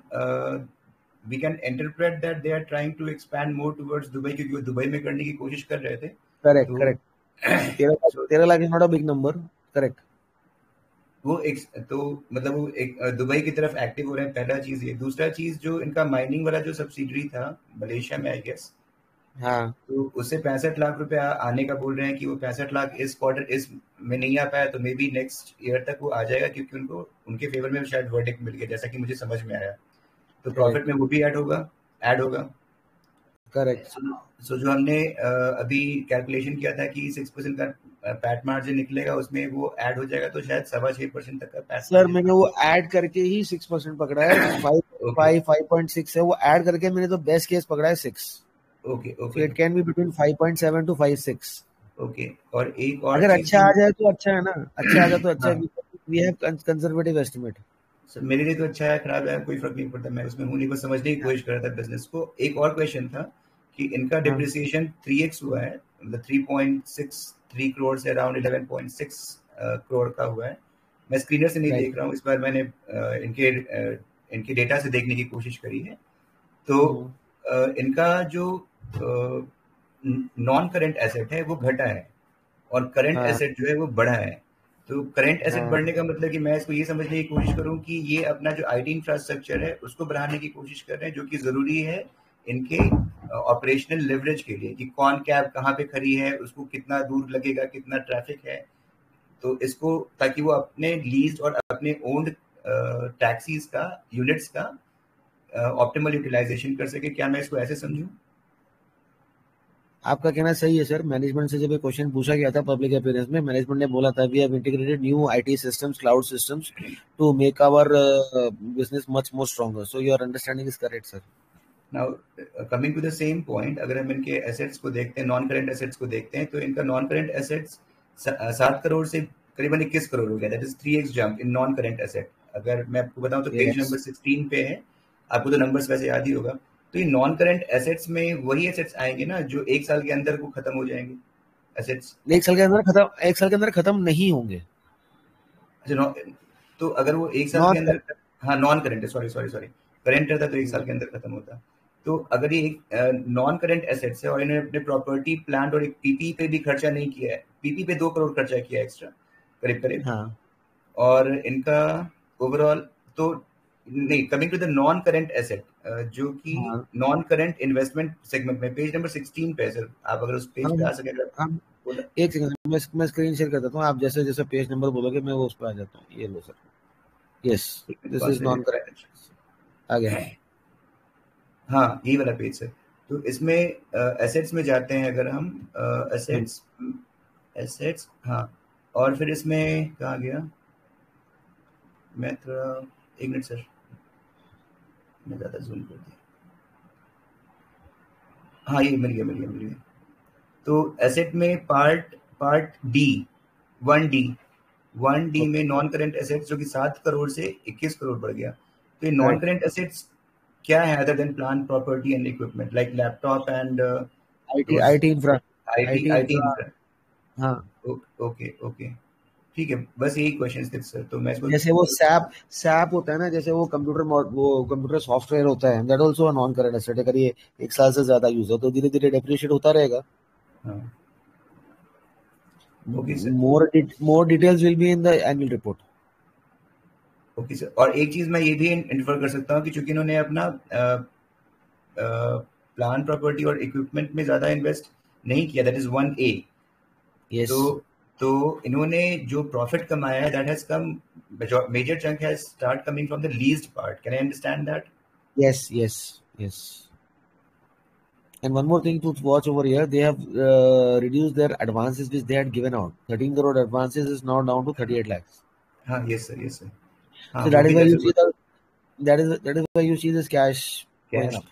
interpret that they are trying to expand more towards Dubai, क्योंकि वो दुबई में करने की कोशिश कर रहे थे। करेक्ट तो correct. 13 lakh is not a big number. Correct. तो मतलब वो एक दुबई की तरफ एक्टिव हो रहे हैं, पहला चीज ये। दूसरा चीज, जो इनका माइनिंग वाला जो सब्सिडरी था मलेशिया में आई गेस, हाँ तो उससे 65 लाख रुपया आने का बोल रहे हैं कि वो 65 लाख इस क्वार्टर इस में नहीं आ पाया, तो मे बी नेक्स्ट ईयर तक वो आ जाएगा, क्योंकि उनको उनके फेवर में शायद वर्डिक्ट मिल गया, जैसा कि मुझे समझ में आया। तो प्रॉफिट में वो भी ऐड होगा। करेक्ट। सो जो हमने अभी कैलकुलेशन किया था कि 6% का पैट मार्जिन निकलेगा, उसमें वो ऐड हो जाएगा, तो शायद 6.25% तक का पैट सर मैंने वो ऐड करके ही 6% पकड़ा है। 5.6 है वो ऐड करके, मैंने तो बेस्ट केस पकड़ा है 6। Okay So it can be between 5.7 to 5.6। Okay. और एक और अगर चीज अच्छा आ जाए तो अच्छा है ना, अच्छा आ जाए तो अच्छा हाँ है। We have conservative estimate. Sir, मेरे लिए तो अच्छा है, खराब है कोई फर्क नहीं पड़ता, मैं उसमें हूँ नहीं, बस समझने की कोशिश कर रहा था बिजनेस को। एक और क्वेश्चन था कि इनका डिप्रिसिएशन 3x हुआ है, मतलब 3.63 करोड़ से अराउंड 11.6 करोड़ का हुआ है। मैं स्क्रीनर से नहीं देख रहा हूँ, इस बार मैंने इनके डेटा से देखने की कोशिश करी है। तो इनका जो नॉन करंट एसेट है वो घटा है, और करंट एसेट जो है वो बढ़ा है। तो करंट एसेट बढ़ने का मतलब कि मैं इसको ये समझने की कोशिश करूं कि ये अपना जो IT इंफ्रास्ट्रक्चर है उसको बढ़ाने की कोशिश कर रहे हैं, जो कि जरूरी है इनके ऑपरेशनल लेवरेज के लिए, कि कौन कैब कहाँ पे खड़ी है, उसको कितना दूर लगेगा, कितना ट्रैफिक है। तो इसको, ताकि वो अपने लीज और अपने ओन्ड टैक्सीज का यूनिट्स का ऑप्टिमल यूटिलाइजेशन कर सके, क्या मैं इसको ऐसे समझूं? आपका कहना सही है सर। मैनेजमेंट से जब ये क्वेश्चन पूछा गया था पब्लिक अपीयरेंस में, मैनेजमेंट ने बोला था we have integrated new IT systems, cloud systems to make our business much more stronger. So your understanding is correct sir. Now coming to the same point, अगर हम इनके एसेट्स को देखते हैं, नॉन करेंट एसेट्स को देखते हैं, तो इनका नॉन करेंट एसेट्स 7 करोड़ से करीबन 21 करोड़ हो गया। That is 3x jump in non current asset. अगर मैं आपको बताऊं तो पेज Yes. नंबर 16 पे है, आपको तो नंबर्स वैसे याद ही होगा। तो ये नॉन करेंट एसेट्स में वही एसेट्स आएंगे ना जो 1 साल के अंदर को खत्म हो जाएंगे एसेट्स। एक साल के अंदर खत्म नहीं होंगे। अच्छा, तो अगर वो 1 साल नॉन के अंदर, हाँ नॉन करेंट है, सॉरी करेंट रहता तो 1 साल के अंदर खत्म होता। तो अगर ये एक नॉन करेंट एसेट्स है और इन्होंने अपने प्रॉपर्टी प्लांट और एक पीपी पे भी खर्चा नहीं किया है, पीपी पे 2 करोड़ खर्चा किया एक्स्ट्रा करीब करीब, हाँ और इनका ओवरऑल तो नहीं। Coming to the non current asset, जो कि हाँ नॉन करेंट इन्वेस्टमेंट सेगमेंट में पेज नंबर 16 पे है सर, आप अगर उस पेज पे आ सके अगर हम बोला। एक सेकंड मैं स्क्रीन शेयर कर देता हूँ। आप जैसे जैसे पेज नंबर बोलोगे मैं वो उस पर आ जाता हूँ। ये लो sir. Yes, this is non correct. आ गया। हाँ यही वाला पेज है। तो इसमें एसेट्स में जाते हैं अगर हम, एसेट्स हाँ, और फिर इसमें कहाँ गया, मैं थोड़ा एक मिनट सर, मैं ज़्यादा जूम कर दिया। हाँ ये मिल गया। तो एसेट में पार्ट डी 1D में नॉन करेंट एसेट्स जो कि 7 करोड़ से 21 करोड़ बढ़ गया। तो ये नॉन करेंट एसेट्स क्या है other than plant property and equipment like laptop and IT infra. IT infra. हाँ, ओके ठीक है, बस यही क्वेश्चन थे सर। तो मैं इसको जैसे वो सैप होता है ना, जैसे वो कंप्यूटर सॉफ्टवेयर होता है, that also a non current asset. अगर ये 1 साल से ज्यादा यूज हो तो धीरे धीरे डेप्रिशिएट होता रहेगा। हाँ okay sir. More details will be in the annual report. Okay sir, और एक चीज मैं ये भी इन्फर कर सकता हूँ कि चूंकि इन्होंने अपना प्लांट प्रॉपर्टी और इक्विपमेंट में ज्यादा इन्वेस्ट नहीं किया, दैट इज 1A। यस तो इन्होंने जो प्रॉफिट कमाया है that has come, major chunk has start coming from the leased part. Can I understand that? yes. And one more thing to watch over here, they have reduced their advances which they had given out. 13 crore advances is now down to 38 lakhs. हाँ yes sir हाँ, So वो भी that is why you see this cash going cash up.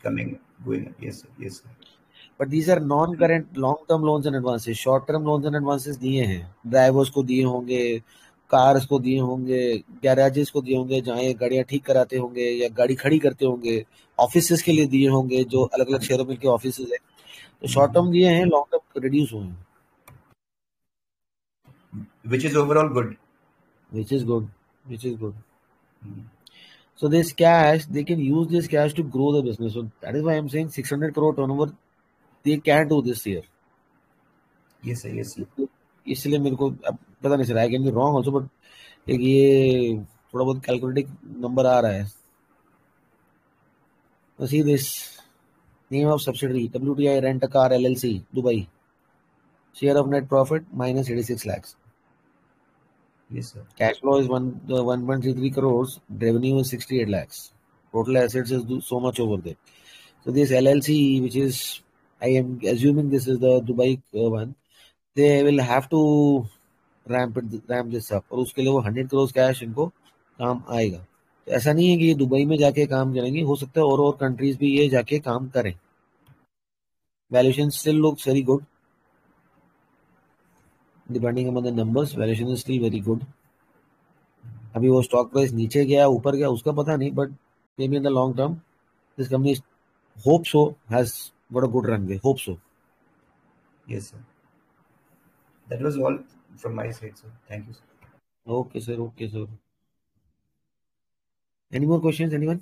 Going up. Yes sir. But these are non-current long-term loans and advances. Short-term loans and advances दिए हैं, drivers को दिए होंगे, cars को दिए होंगे, गैराजेस को दिए होंगे जहाँ ये गाड़ियाँ ठीक कराते होंगे या गाड़ी खड़ी करते होंगे, ऑफिसेस के लिए दिए होंगे जो अलग अलग शहरों में के ऑफिसेस है। तो शॉर्ट टर्म दिए हैं, लॉन्ग टर्म रिड्यूस हुए हैं, which is overall good. which is good. So this cash, they can use this cash to grow the business. So that is why I'm saying 600 crore turnover they can do this year. Yes sir. इसलिए मेरे को अब पता नहीं चला, I can be wrong also, but एक ये थोड़ा बहुत कैलकुलेटिव नंबर आ रहा है। See this name of subsidiary WTI Rent a Car LLC Dubai, share of net profit minus 86 lakhs. Yes sir. Cash flow is 1.33 crores, revenue is 68 lakhs, total assets is so much over there. So this LLC, which is, I am assuming this is the Dubai one, they will have to ramp this up, और उसके लिए वो 100 crores cash इनको काम आएगा। तो ऐसा नहीं है कि ये दुबई में जाके काम करेंगे, हो सकता है और कंट्रीज भी ये जाके काम करें। Valuation still looks very good, depending upon the numbers, valuation is still very good. अभी वो स्टॉक प्राइस नीचे गया ऊपर गया उसका पता नहीं, but may be in the long term this company hope so has got a good runway, hope so. Yes sir. That was all from my side sir. Thank you sir. Okay sir. Any more questions, anyone?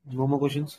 No more questions?